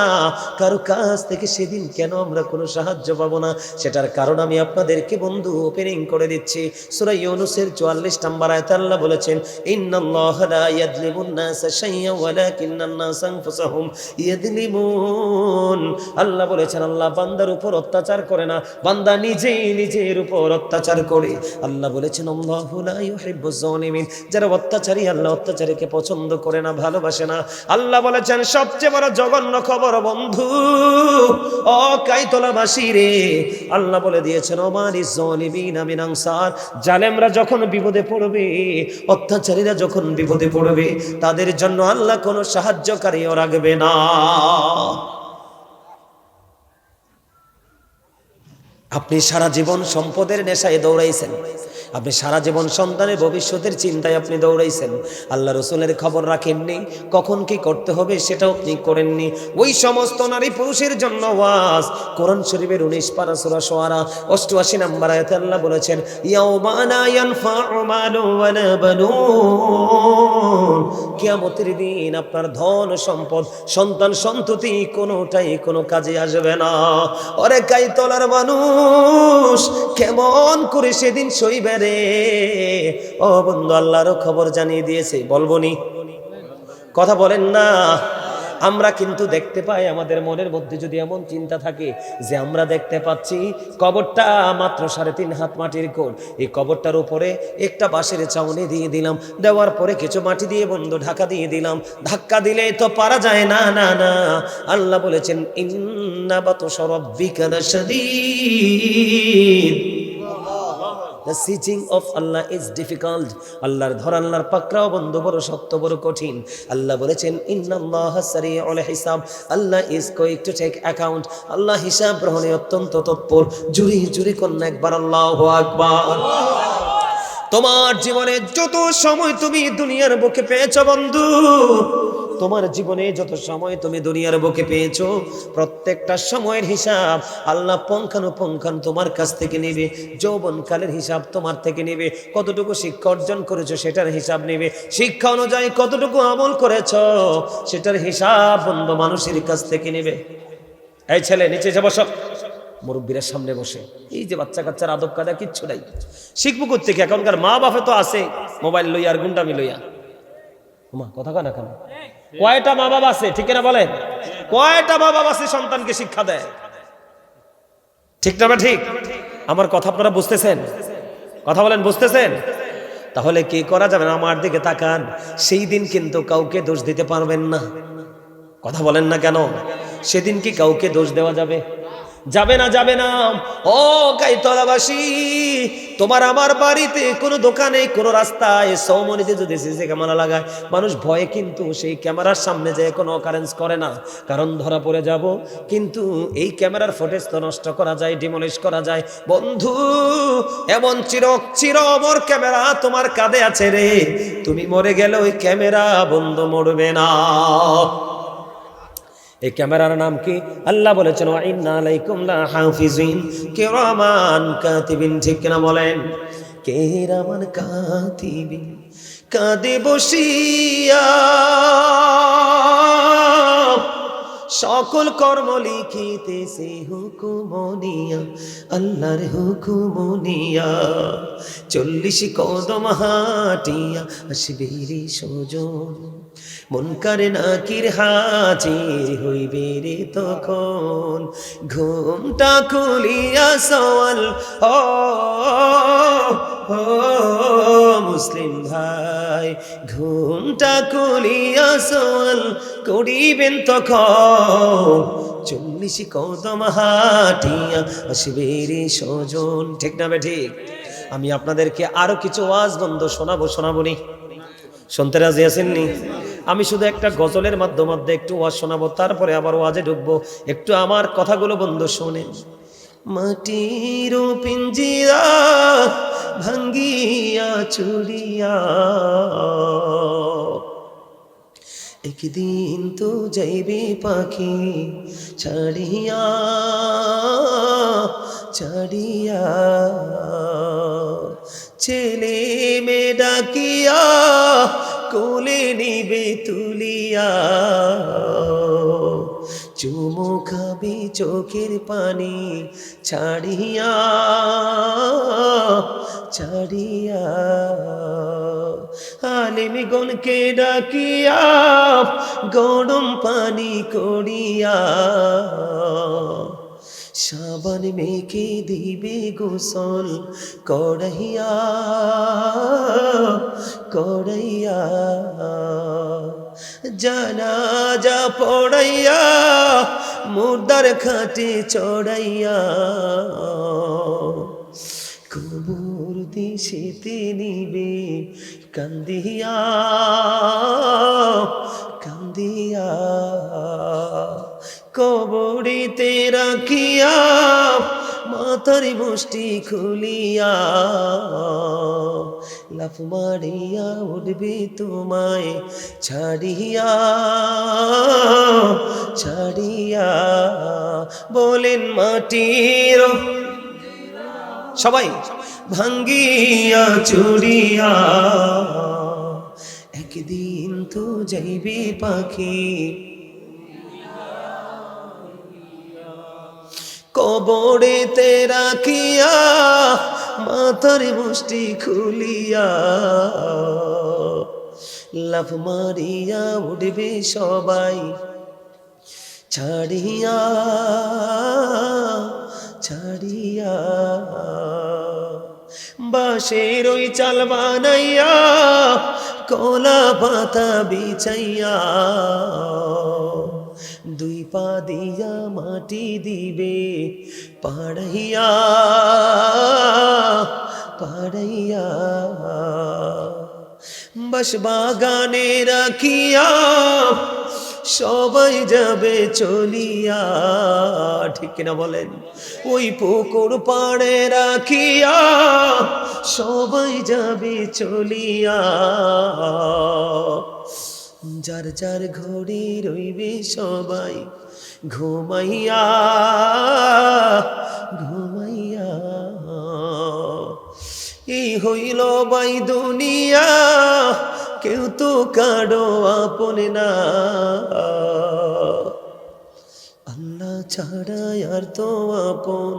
কারো কাছ থেকে সেদিন কেন আমরা কোনো সাহায্য পাবো না? সেটার কারণ আমি আপনাদেরকে বন্ধু ওপেনিং করে দিচ্ছি। সূরা ইউনূসের 44 নম্বর আয়াতে আল্লাহ বলেছেন, ইন্নাল্লাহা লা ইয়াযলিমুন নাসা শাইয়্যান ওয়ালাকিন্নান নাসা আনফুসাহুম ইয়াযলিমুন। আল্লাহ বলেছেন আল্লাহ বান্দার উপর অত্যাচার করে না, বান্দা নিজেই নিজের উপর অত্যাচার করে। আল্লাহ বলেছেন আল্লাহু লা ইউহিব্বুজ জালিমিন, যারা অত্যাচারী আল্লাহ অত্যাচারীকে পছন্দ করে না, ভালোবাসে না। আল্লাহ বলেছেন সবচেয়ে বড় জঘন্য খবর বন্ধু, ও কাইতলাবাসী রে, আল্লাহ বলে দিয়েছেন ওমানি যালিমিনা মিন আনসার, জালেমরা যখন বিপদে পড়বে, অত্যাচারীরা যখন বিপদে পড়বে, তাদের জন্য আল্লাহ কোনো সাহায্যকারীও রাখবে না। আপনি সারা জীবন সম্পদের নেশায় দৌড়াইছেন, আপনি সারা জীবন সন্তানের ভবিষ্যতের চিন্তায় আপনি দৌড়াইছেন, আল্লাহ রসুলের খবর রাখেননি, কখন কি করতে হবে সেটাও আপনি করেননি। ওই সমস্ত নারী পুরুষের জন্য ওয়াজ। কোরআন শরীফের 19 পারা সূরা শুআরা 88 নম্বর আয়াতে আল্লাহ বলেছেন, ইয়াউমা লা ইয়ানফাউ মালু ওয়ালা বানুন, কিয়ামতের দিন আপনার ধন সম্পদ সন্তান সন্ততি কোনোটাই কোনো কাজে আসবে না। ওরে কাইতলার মানুষ, কেমন করে সেদিন সইবে রে? ও বন্ধু, আল্লাহরও খবর জানিয়ে দিয়েছে, বলবনি? কথা বলেন না। আমরা কিন্তু দেখতে পাই, আমাদের মনের মধ্যে যদি এমন চিন্তা থাকে যে আমরা দেখতে পাচ্ছি কবরটা মাত্র 3.5 হাত মাটির কোণ, এই কবরটার উপরে একটা বাঁশের চাউনি দিয়ে দিলাম, দেওয়ার পরে কিছু মাটি দিয়ে বন্ধু ঢাকা দিয়ে দিলাম, ধাক্কা দিলে তো পারা যায় না। না না, আল্লাহ বলেছেন ইন্না বাতশা রাব্বিকা লাশাদীদ, The sieging of Allah is difficult. আল্লাহর ধর, আল্লাহর পাকড়াও বন্ধু বড় শক্ত, বড় কঠিন। আল্লাহ বলেছেন ইন্নাল্লাহা সারিউল হিসাব, Allah is going to take account, Allah হিসাব গ্রহণে অত্যন্ত তৎপর। জুরি জুরি কন্যা একবার আল্লাহু আকবার। তোমার জীবনে যত সময় তুমি দুনিয়ার বুকে পেয়েছো বন্ধু, তোমার জীবনে যত সময় তুমি দুনিয়ার বুকে পেয়েছো, প্রত্যেকটা সময়ের হিসাব আল্লাহ পুঙ্খানুপুঙ্খান তোমার কাছ থেকে নেবে। যৌবনকালের হিসাব তোমার থেকে নেবে, কতটুকু শিক্ষা অর্জন করেছো সেটার হিসাব নেবে, শিক্ষা অনুযায়ী কতটুকু আমল করেছো সেটার হিসাব বন্ধু মানুষের কাছ থেকে নেবে। এই ছেলে নিচে এসে বসো, মুরব্বীরা সামনে বসে। এই যে বাচ্চা কাচ্চার আদব কায়দা কিচ্ছু নাই, শিখবো কোত্থেকে? এখনকার মা বাপে তো আছে মোবাইল লইয়া আর গুন্ডামি লইয়া। মা কথা কয় না কেন? কয়টা মা বাবা আছে, ঠিক না বলেন? কয়টা মা বাবা আছে সন্তানকে শিক্ষা দেয়? ঠিক না? ঠিক আমার কথা আপনারা বুঝতেছেন? কথা বলেন, বুঝতেছেন? তাহলে কি করা যাবে? আমার দিকে তাকান, সেই দিন কিন্তু কাউকে দোষ দিতে পারবেন না। কথা বলেন না কেন? সেদিন কি কাউকে দোষ দেওয়া যাবে? যাবে না, যাবে না। ও গাইতলাবাসী, তোমার আমার বাড়িতে কোনো দোকানে, কোনো রাস্তায়, সৌমনিতে যদি সিসি ক্যামেরা লাগায়, মানুষ ভয়ে কিন্তু সেই ক্যামেরার সামনে যায় কোনো অকারেন্স করে না, কারণ ধরা পড়ে যাব। কিন্তু এই ক্যামেরার ফুটেজ তো নষ্ট করা যায়, ডিমলিশ করা যায়। বন্ধু, এমন চির অমর ক্যামেরা তোমার কাঁধে আছে রে, তুমি মরে গেলে ওই ক্যামেরা বন্ধু মরবে না। এই ক্যামেরার নাম কি? আল্লাহ বলেছেন ওয়া ইন্না আলাইকুম লাহাফিজিন কিরামান কাতিবিন। ঠিক কিনা বলেন? কিরামান কাতিবিন, কাঁদে বসিয়া সকল কর্ম লিখিতেছে হুকুমনিয়া, আল্লাহর হুকুমনিয়া। 40 কদম হাটিয়া আসবে রে সজন, মুনকার নাকির হাজির হইবে রে তখন। ঘুমটা খুলিয়া সওয়াল ও মুসলিম ভাই, ঘুমটা খুলিয়া সওয়াল করিবেন তখন, 40 কদম হাঁটিয়া আসবে রে সজন। ঠিক না বে ঠিক? আমি আপনাদেরকে আরো কিছু ওয়াজ বন্ধ শোনাবো নি? শুনতে রাজি আছেননি? আমি শুধু একটা গজলের মাধ্যমে একটু ওয়াজ শোনাবো, তারপরে আবার ওয়াজে ঢুকবো। একটু আমার কথাগুলো বন্ধু শোনেন। মাটির পিঞ্জিরা ভাঙ্গিয়া চুরিয়া একদিন তো যাইবে পাখি ছাড়িয়া ছাড়িয়া, ছেলে মেয়ে ডাকিয়া কোলে নিবে তুলিয়া, চুমু খাবে চোখের পানি ছাড়িয়া ছাড়িয়া, আলিম গণকে ডাকিয়া গরম পানি করিয়া, সাবান মেখে দিবে গোসল করাইয়া করাইয়া, জানাজা পড়াইয়া মুর্দার খাটে চড়াইয়া, কবর দিশেতে নিবে কান্দিয়া কান্দিয়া, কবরিতে রাখিয়া মাথার মুষ্টি খুলিয়া, লাফ মারিয়া উঠবে তোমায় ছাড়িয়া ছাড়িয়া। বলেন মাটির সবাই ভাঙ্গিয়া চুরিয়া একদিন তো যাইবে পাখি, কবরেতে রাখিয়া মাথার মুষ্টি খুলিয়া, লাফ মারিয়া উঠবে সবাই ছাড়িয়া ছাড়িয়া, বাঁশের ওই চাল বানাইয়া কলা পাতা বিছাইয়া, দুই পা দিয়া মাটি দিবে পাড়াইয়া পাড়াইয়া, বাস বাগানে রাখিয়া সবাই যাবে চলিয়া। ঠিক কিনা বলেন? ওই পুকুর পাড়ে রাখিয়া সবাই যাবে চলিয়া, যার যার ঘরে রইবে সবাই ঘুমাইয়া ঘুমাইয়া। এই হইল বাই দুনিয়া, কেউ তো কারো আপন না, আল্লাহ ছাড়া আর তো আপন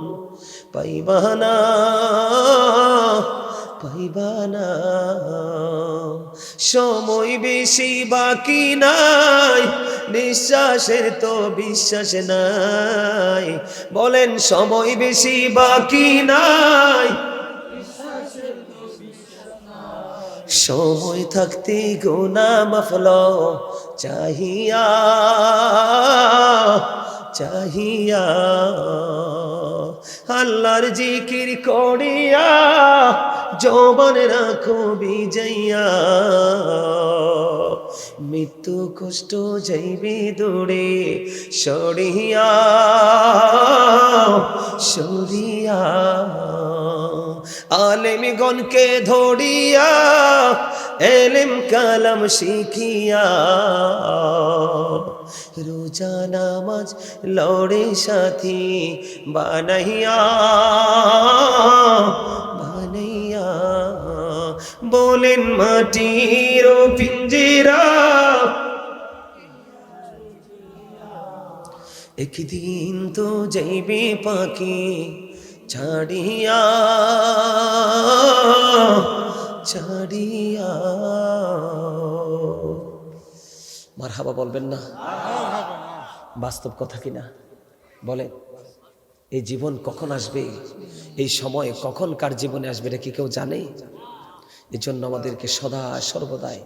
পাইবানা পাইবানা। সময় বেশি বাকি নাই, নিঃশ্বাসের তো বিশ্বাস নাই। বলেন সময় বেশি বাকি নাই, সময় থাকতে গুনাহ মাফল চাহিয়া চাহিয়া, আল্লাহর জিকির করিয়া জবান রাখো বিজয়া। মৃত্যু কষ্ট যাইবে দূরে সরিয়া সরিয়া, আলেম গণকে ধরিয়া এলেম কালাম শিখিয়া, রোজা নামাজ লড়ে সাথী বানাইয়া বানাইয়া। বলেন মাটির পিঞ্জিরা একদিন তো যাইবে পাখি ছাড়িয়া ছাড়িয়া। মারহাবা বলবেন না? বাস্তব কথা কিনা বলেন? এই জীবন কখন আসবে, এই সময় কখন কার জীবনে আসবে, এটা কি কেউ জানে? এই জন্য আমাদেরকে সদা সর্বদাই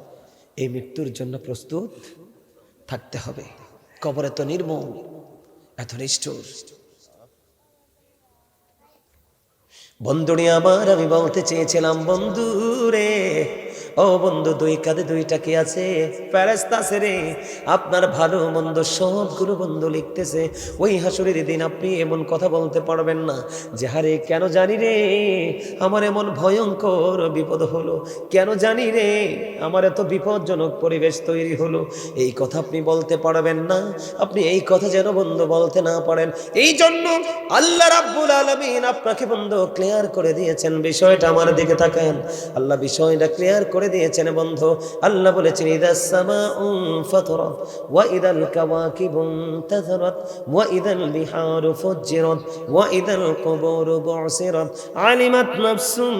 এই মৃত্যুর জন্য প্রস্তুত থাকতে হবে। কবরে তো নির্মম, এত নিষ্ঠুর। বন্ধুরে আমার, আমি বলতে চেয়েছিলাম বন্ধু রে, ও বন্ধু, দুই কাঁধে দুইটা কি আছে? ফেরেশতা আছে রে। আপনার ভালো মন্দ সবগুলো বন্ধু লিখতেছে। ওই হাসরের দিন আপনি এমন কথা বলতে পারবেন না যে হারে কেন জানি রে আমার এমন ভয়ঙ্কর বিপদ হলো, কেন জানি রে আমার এত বিপজ্জনক পরিবেশ তৈরি হলো। এই কথা আপনি বলতে পারবেন না। আপনি এই কথা যেন বন্ধু বলতে না পারেন, এই জন্য আল্লাহ রাব্বুল আলামিন আপনাকে বন্ধু ক্লিয়ার করে দিয়েছেন বিষয়টা। আমার দিকে তাকান, আল্লাহ বিষয়টা ক্লিয়ার করে দিয়েছেন বন্ধু। আল্লাহ বলেছেন ইদাস সামাউ ফাতরাত ওয়া ইদাল কাওয়াকিবু ইনতাসারাত ওয়া ইদাল বিহারু ফুজ্জিরাত ওয়া ইদাল কুবুরু বুসিরাত আলিমাত নাফসুম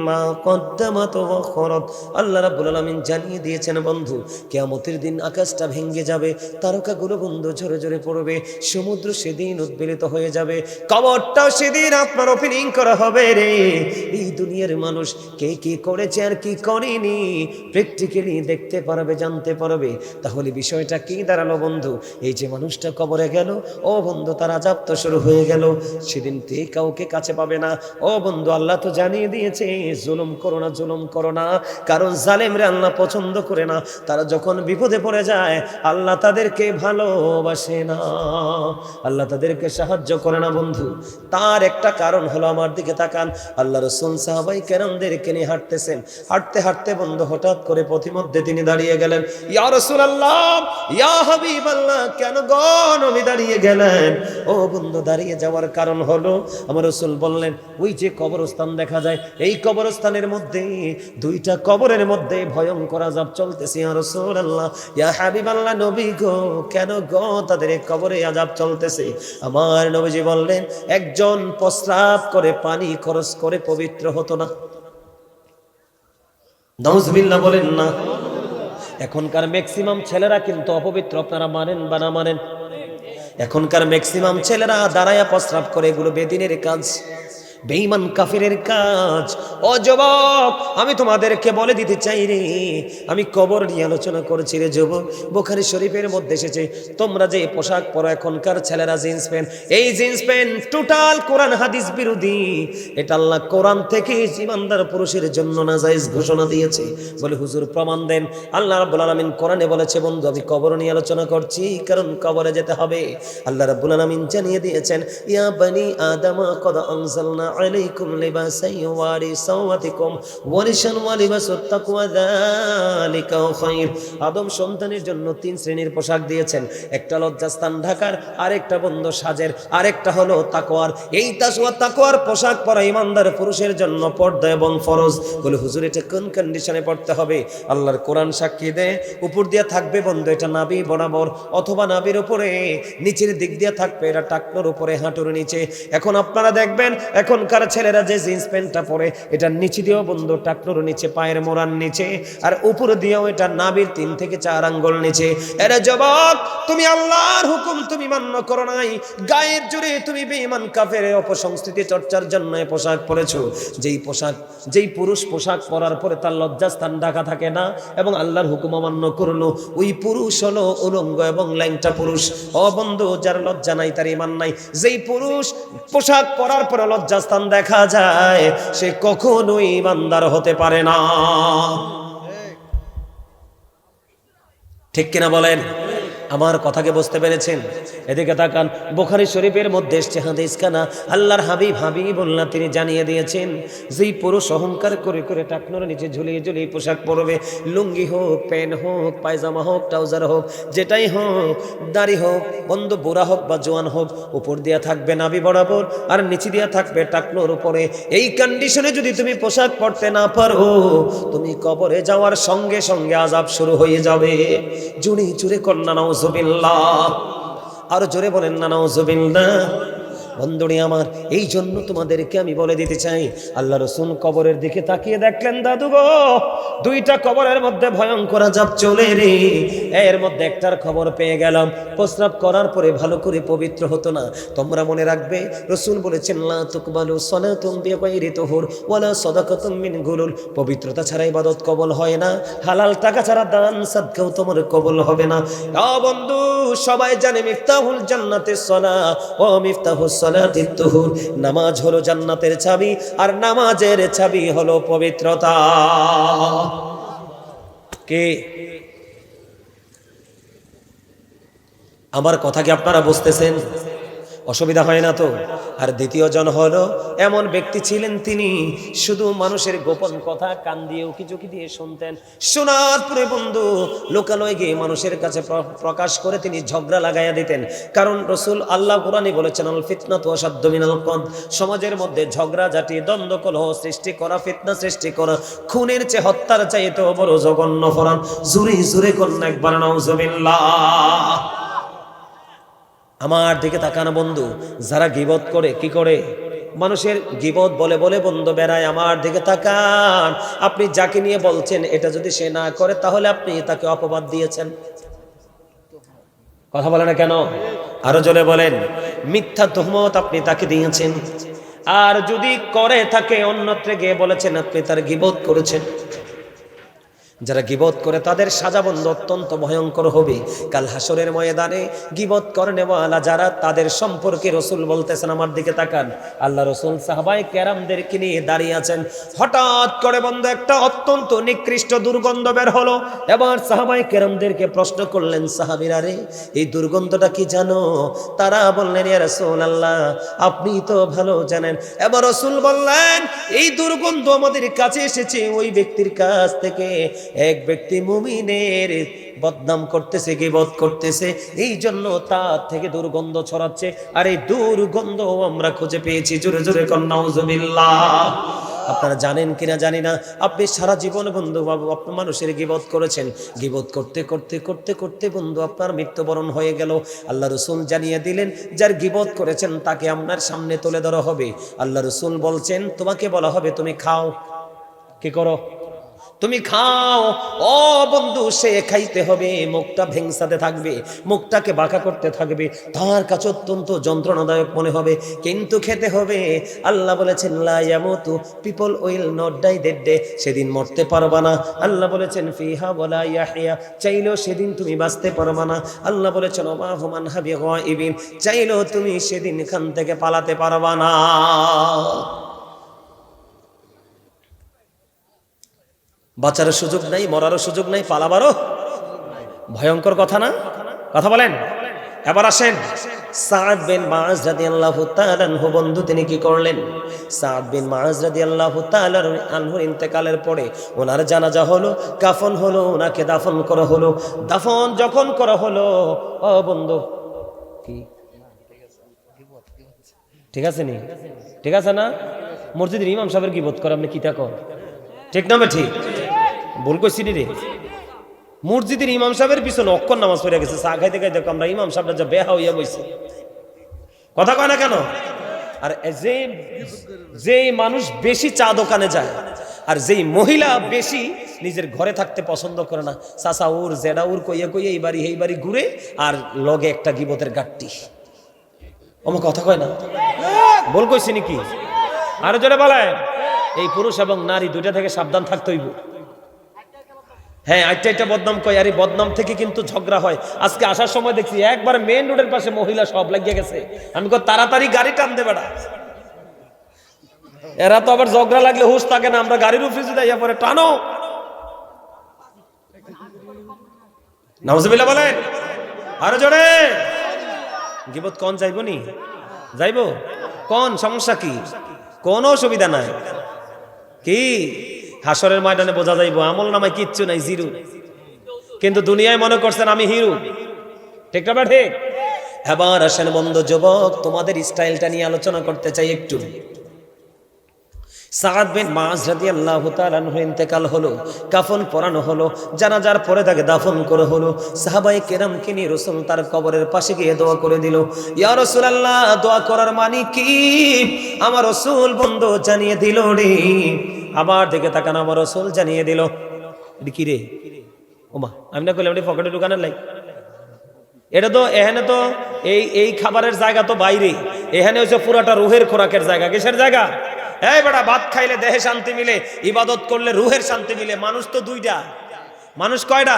মা কদ্দামাত ওয়া আখরাত। আল্লাহ রাব্বুল আলামিন জানিয়ে দিয়েছেন বন্ধু, কিয়ামতের দিন আকাশটা ভেঙে যাবে, তারকাগুলো বন্ধু ঝরে ঝরে পড়বে, সমুদ্র সেদিন উদ্বেলিত হয়ে যাবে, কবরটাও সেদিন আপনার ওপেনিং করা হবে রে। এই দুনিয়ার মানুষ কে কি করেছে আর কি করেনি প্র্যাকটিক্যালি দেখতে পারবে, জানতে পারবে। তাহলে বিষয়টা কি দাঁড়ালো বন্ধু? এই যে মানুষটা কবরে গেল, ও বন্ধু তার আযাব তো শুরু হয়ে গেল, সেদিন তে কাউকে কাছে পাবে না। ও বন্ধু আল্লাহ তো জানিয়ে দিয়েছে জুলুম করো না, জুলুম করো না, কারণ জালেমরে আল্লাহ পছন্দ করে না। তারা যখন বিপদে পড়ে যায় আল্লাহ তাদেরকে ভালোবাসে না, আল্লাহ তাদেরকে সাহায্য করে না বন্ধু। তার একটা কারণ হলো, আমার দিকে তাকান, আল্লাহ রাসূল সাহাবাই কেরামদেরকে নিয়ে হাঁটতেছেন, হাঁটতে হাঁটতে বন্ধু হঠাৎ করে পথিমধ্যে তিনি দাঁড়িয়ে গেলেন। ইয়া রাসূলুল্লাহ, ইয়া হাবিবাল্লাহ, কেন গো নবী দাঁড়িয়ে গেলেন? ও বন্ধু দাঁড়িয়ে যাওয়ার কারণ হলো, আমার রাসূল বললেন ওই যে কবরস্থান দেখা যায়, এই কবরস্থানের মধ্যে দুইটা কবরের মধ্যে ভয়ঙ্কর আযাব চলতেছে। ইয়া রাসূলুল্লাহ, ইয়া হাবিবাল্লাহ, নবী গো কেন গো তাদের কবরে আযাব চলতেছে? আমার নবীজি বললেন একজন প্রস্রাব করে পানি খরচ করে পবিত্র হতো না। নাউজুবিল্লাহ বলেন না। এখনকার ম্যাক্সিমাম ছেলেরা কিন্তু অপবিত্র, আপনারা মানেন বা না মানেন। এখনকার ম্যাক্সিমাম ছেলেরা দাঁড়ায়া প্রস্রাব করে, এগুলো বেদিনের কাজ, বেঈমান কাফিরের কাজ। ও যুবক, আমি তোমাদেরকে বলে দিতে চাই রে, আমি কবর নিয়ে আলোচনা করেছি রে যুবক। বুখারী শরীফের মধ্যে এসেছে, তোমরা যে পোশাক পরো এখনকার ছেলেরা জিন্স প্যান্ট, এই জিন্স প্যান্ট টোটাল কোরআন হাদিস বিরোধী। এটা আল্লাহ কোরআন থেকে ঈমানদার পুরুষের জন্য নাজায়েজ ঘোষণা দিয়েছে। বলে হুজুর প্রমাণ দেন। আল্লাহ রাব্বুল আলামিন কোরআনে বলেছে বন্ধু, আমি কবর নিয়ে আলোচনা করছি কারণ কবরে যেতে হবে। আল্লাহ রাব্বুল আলামিন জানিয়ে দিয়েছেন ইয়া বনি আদম কদ আনজালনা আলাইকুম লিবাসান ইউওয়ারি সাওয়াতিকুম ওয়ারিশান ওয়া লিবাসুত তাকওয়া যালিকা খায়র। আদম সন্তানের জন্য তিন শ্রেণীর পোশাক দিয়েছেন, একটা লজ্জাস্থান ঢাকার, আরেকটা বন্ধ সাজের, আরেকটা হলো তাকওয়ার। এই তাকওয়ার পোশাক পরা ইমানদার পুরুষের জন্য পর্দা এবং ফরজ। বলে হুজুর এটা কোন কন্ডিশনে পড়তে হবে? আল্লাহর কোরআন সাক্ষী দেয়, উপর দিয়ে থাকবে বন্ধু এটা নাভি বরাবর, অথবা নাভির উপরে নিচের দিক দিয়ে থাকবে এটা টাকনোর উপরে, হাঁটুর নিচে। এখন আপনারা দেখবেন এখনকার ছেলেরা যে জিন্স প্যান্টটা পরে, এটা নিচে দিয়েও বন্ধু টাকনোর নিচে, পায়ের মোড়ার নিচে, আর উপর দিয়েও এটা নাভির 3 থেকে 4 আঙ্গুল নিচে। এরা যুবক, তুমি আল্লাহর হুকুম তুমি মান্য করো নাই, গায়ের জোরে তুমি বেঈমান কাফের অপসংস্কৃতি চর্চার জন্য পোশাক পরেছো। যেই পুরুষ পোশাক পরার পরে তার লজ্জাস্থান ঢাকা থাকে না এবং আল্লাহর হুকুম অমান্য করলো, ওই পুরুষ হলো উলঙ্গ এবং ল্যাংটা পুরুষ। ও বন্ধু, যার লজ্জা নাই তার ঈমান নাই। যেই পুরুষ পোশাক পরার পরে লজ্জাস্থান দেখা যায় সে কখনোই ঈমানদার হতে পারে না। ঠিক কিনা বলেন? আমার কথাকে বুঝতে পেরেছেন? এদিকে তাকান, বুখারী শরীফের মধ্যে এসেছে হাদিসখানা, আল্লাহর হাবিবুল্লাহ তিনি জানিয়ে দিয়েছেন যেই পুরুষ অহংকার করে করে টাকনোর নিচে ঝুলিয়ে ঝুলিয়ে পোশাক পরবে, লুঙ্গি হোক, প্যান্ট হোক, পায়জামা হোক, ট্রাউজার হোক, যেটাই হোক, দাড়ি হোক, বন্ধু বুড়া হোক বা জোয়ান হোক, উপর দিয়া থাকবে নাভি বরাবর আর নিচে দিয়া থাকবে টাকনোর উপরে। এই কন্ডিশনে যদি তুমি পোশাক পরতে না পারো, তুমি কবরে যাওয়ার সঙ্গে সঙ্গে আযাব শুরু হয়ে যাবে। জুড়ে জুড়ে কন্যা নাউজুবিল্লাহ, আরো জোরে বলেন না নাউজুবিল্লাহ। বন্ধুরে আমার, এই জন্য তোমাদেরকে আমি বলে দিতে চাই, আল্লাহ রাসূল কবরের দিকে তাকিয়ে দেখলেন, দাদু গো, দুইটা কবরের মধ্যে ভয়ঙ্কর আযাব চলে রে। এর মধ্যে একটার খবর পেয়ে গেলাম, প্রস্রাব করার পরে ভালো করে পবিত্র হতো না। তোমরা মনে রাখবে, রাসূল বলেছেন, লা তুকবালু সালাতুম বিগাইরি তুহুর ওয়ালা সাদাকাতুম মিন গুলুল। পবিত্রতা ছাড়া ইবাদত কবুল হয় না, হালাল টাকা ছাড়া দান সাদকাও তোমার কবুল হবে না। বন্ধু, সবাই জানে মিফতাহুল জান্নাতিস সালাহ ও মিফতাহুস সালাতিত তুহুর। নামাজ হলো জান্নাতের চাবি, আর নামাজের চাবি হলো পবিত্রতা। কে আমার কথা কি আপনারা বুঝতেছেন? অসুবিধা হয় না তো? আর দ্বিতীয় জন হলো এমন ব্যক্তি ছিলেন, তিনি শুধু মানুষের গোপন কথা কান দিয়ে উকি ঝুঁকি দিয়ে শুনতেন। শোনার পরে বন্ধু লোকালয়ে গিয়ে মানুষের কাছে প্রকাশ করে তিনি ঝগড়া লাগাইয়া দিতেন। কারণ রাসূল আল্লাহ কোরআনে বলেছেন, আল ফিতনাতু আশাদ্দু মিনাল কতল। সমাজের মধ্যে ঝগড়া ঝাঁটি, দ্বন্দ্ব, কলহ সৃষ্টি করা, ফিতনা সৃষ্টি করা, খুনের চেয়ে হত্যার চাইতে বড় জঘন্য অপরাধ। জোরে জোরে কন্যা একবার নাউজুবিল্লাহ। আমার দিকে তাকানো বন্ধু, যারা গীবত করে, কি করে? মানুষের গীবত বলে বলে বন্ধু বেড়ায়। আমার দিকে তাকান, আপনি যাকে নিয়ে বলছেন এটা যদি সে না করে, তাহলে আপনি তাকে অপবাদ দিয়েছেন। কথা বলে না কেন? আরো জোরে বলেন। মিথ্যা তুহমত আপনি তাকে দিয়েছেন। আর যদি করে থাকে, অন্যত্র গিয়ে বলেছেন আপনি তার গীবত করেছেন। যারা গীবত করে তাদের সাজা বন্ধ অত্যন্ত ভয়ঙ্কর হবে কাল হাসরের ময়দানে। গীবত করেনেওয়ালা যারা, তাদের সম্পর্কে রাসূল বলতেছেন, আমার দিকে তাকান, আল্লাহ রাসূল সাহাবায়ে কেরামদেরকে নিয়ে দাঁড়িয়ে আছেন। হঠাৎ করে বন্ধু একটা অত্যন্ত নিকৃষ্ট দুর্গন্ধ বের হলো। এবার সাহাবায়ে কেরামদেরকে প্রশ্ন করলেন, সাহাবীরা রে, এই দুর্গন্ধটা কি জানো? তারা বললেন, ইয়া রাসূলুল্লাহ, আপনি তো ভালো জানেন। এবার রাসূল বললেন, এই দুর্গন্ধ আমাদের কাছে এসেছে ওই ব্যক্তির কাছ থেকে, এক ব্যক্তি মুমিনের বদনাম করতেছে, গীবত করতেছে, এই জন্য তার থেকে দুর্গন্ধ ছড়াচ্ছে। আর এই দুর্গন্ধ আমরা খুঁজে পেয়েছি। জোরে জোরে কন নাউজুবিল্লাহ। আপনারা জানেন কিনা জানি না, আপনি সারা জীবন বন্ধু বাবু আপনি মানুষের গীবত করেছেন। গীবত করতে করতে করতে করতে বন্ধু আপনার মৃত্যুবরণ হয়ে গেল। আল্লাহ রাসূল জানিয়ে দিলেন, যার গীবত করেছেন তাকে আপনার সামনে তুলে ধরা হবে। আল্লাহ রাসূল বলছেন, তোমাকে বলা হবে তুমি খাও। কি করো? তুমি খাও। ও বন্ধু, সে খাইতে হবে, মুখটা ভেংসাতে থাকবে, মুখটাকে বাঁকা করতে থাকবে, তার কাছে অত্যন্ত যন্ত্রণাদায়ক মনে হবে, কিন্তু খেতে হবে। আল্লাহ বলেছেন, লা ইয়ামুতু, people will not die that day, সেদিন মরতে পারবা না। আল্লাহ বলেছেন, ফিহা ওয়ালা ইয়াহইয়া, চাইলেও সেদিন তুমি বাঁচতে পারবা না। আল্লাহ বলেছেন, ওমা হুম আনহা বিগাইবিন, চাইলেও তুমি সেদিন এখান থেকে পালাতে পারবা না। বাঁচারও সুযোগ নাই, মরারও সুযোগ নাই, পালাবারও। ভয়ঙ্কর কথা না? কথা বলেন। এবার আসেন, সাদ বিন মুআজ রাদিয়াল্লাহু তাআলা আনহু বন্ধু তিনি কি করলেন? সাদ বিন মুআজ রাদিয়াল্লাহু তাআলা আনহুর ইন্তেকালের পরে ওনার জানাজা হলো, কাফন হলো, ওনাকে দাফন করা হলো। দাফন যখন করা হলো, ও বন্ধু, কি ঠিক আছে নি? ঠিক আছে না? মসজিদের ইমাম সাহেবের গীবত করে আপনি কি তা কর? ঠিক না? ঠিক ভুল কইছি রে। মসজিদের ইমাম সাহেবের পিছনে অক্ষর নামাজ পড়ে গেছে, চা খাইতে খাইতে আমরা ইমাম সাহেবটা যা বেহা হইয়া বইছে। কথা কয় না কেন? আর যে মানুষ বেশি চা দোকানে যায়, আর যেই মহিলা বেশি নিজের ঘরে থাকতে পছন্দ করে না, চাচা উর জেডা উর কইয়া কইয়া এই বাড়ি এই বাড়ি ঘুরে, আর লগে একটা গীবতের গাট্টি। আমার কথা কয় না? বল কইছি নাকি? আরো জোরে বলে। এই পুরুষ এবং নারী দুইটা থেকে সাবধান থাকতে হইব। হ্যাঁ, একটা বদনাম কয়, আর এই বদনাম থেকে কিন্তু ঝগড়া হয়। আজকে আসার সময় দেখছি একবার মেইন রোডের পাশে মহিলা সব লাগিয়ে গেছে। আমি কই তাড়াতাড়ি গাড়ি টান দে বেটা। এরা তো আবার ঝগড়া লাগলে হুঁশ থাকে না, আমরা গাড়ির উপরে যদি ইয়া পরে টানো। নাউজুবিল্লাহ বলেন। আরো জোরে। গীবত কোন যাইবো নি? যাইবো? কোন সমস্যা কি? কোনো অসুবিধা নাই। কি হাসরের ময়দানে বোঝা যাইব, আমল নামায় কিচ্ছু নাই, জিরো। কিন্তু দুনিয়ায় মনে করছেন আমি হিরো। ঠিক না? ঠিক। এবার আসেন বন্ধু যুবক, তোমাদের স্টাইলটা নিয়ে আলোচনা করতে চাই একটু। সাদ বিন মাআজ রাদিয়াল্লাহু তাআলা আনহু ইন্তেকাল হলো, কাফন পরানো হলো, জানাজার পরে তাকে দাফন করা হলো। সাহাবায়ে কেরামকে নিয়ে রাসূল তার কবরের পাশে গিয়ে দোয়া করে দিল, ইয়া রাসূলুল্লাহ, দোয়া করার মানে কি? আমার রাসূল বন্ধু জানিয়ে দিল রে। আবার দিকে তাকান, আমার রাসূল জানিয়ে দিল। এটা কি রে? ওমা, আমি না কইলাম পকেটে ঢুকানোর লাই। এটা তো এখানে তো এই খাবারের জায়গা তো বাইরে, এখানে হচ্ছে পুরাটা রুহের খোরাকের জায়গা। কিসের জায়গা? এই বেটা, ভাত খাইলে দেহে শান্তি মিলে, ইবাদত করলে রুহের শান্তি মিলে। মানুষ তো দুইটা। মানুষ কয়টা?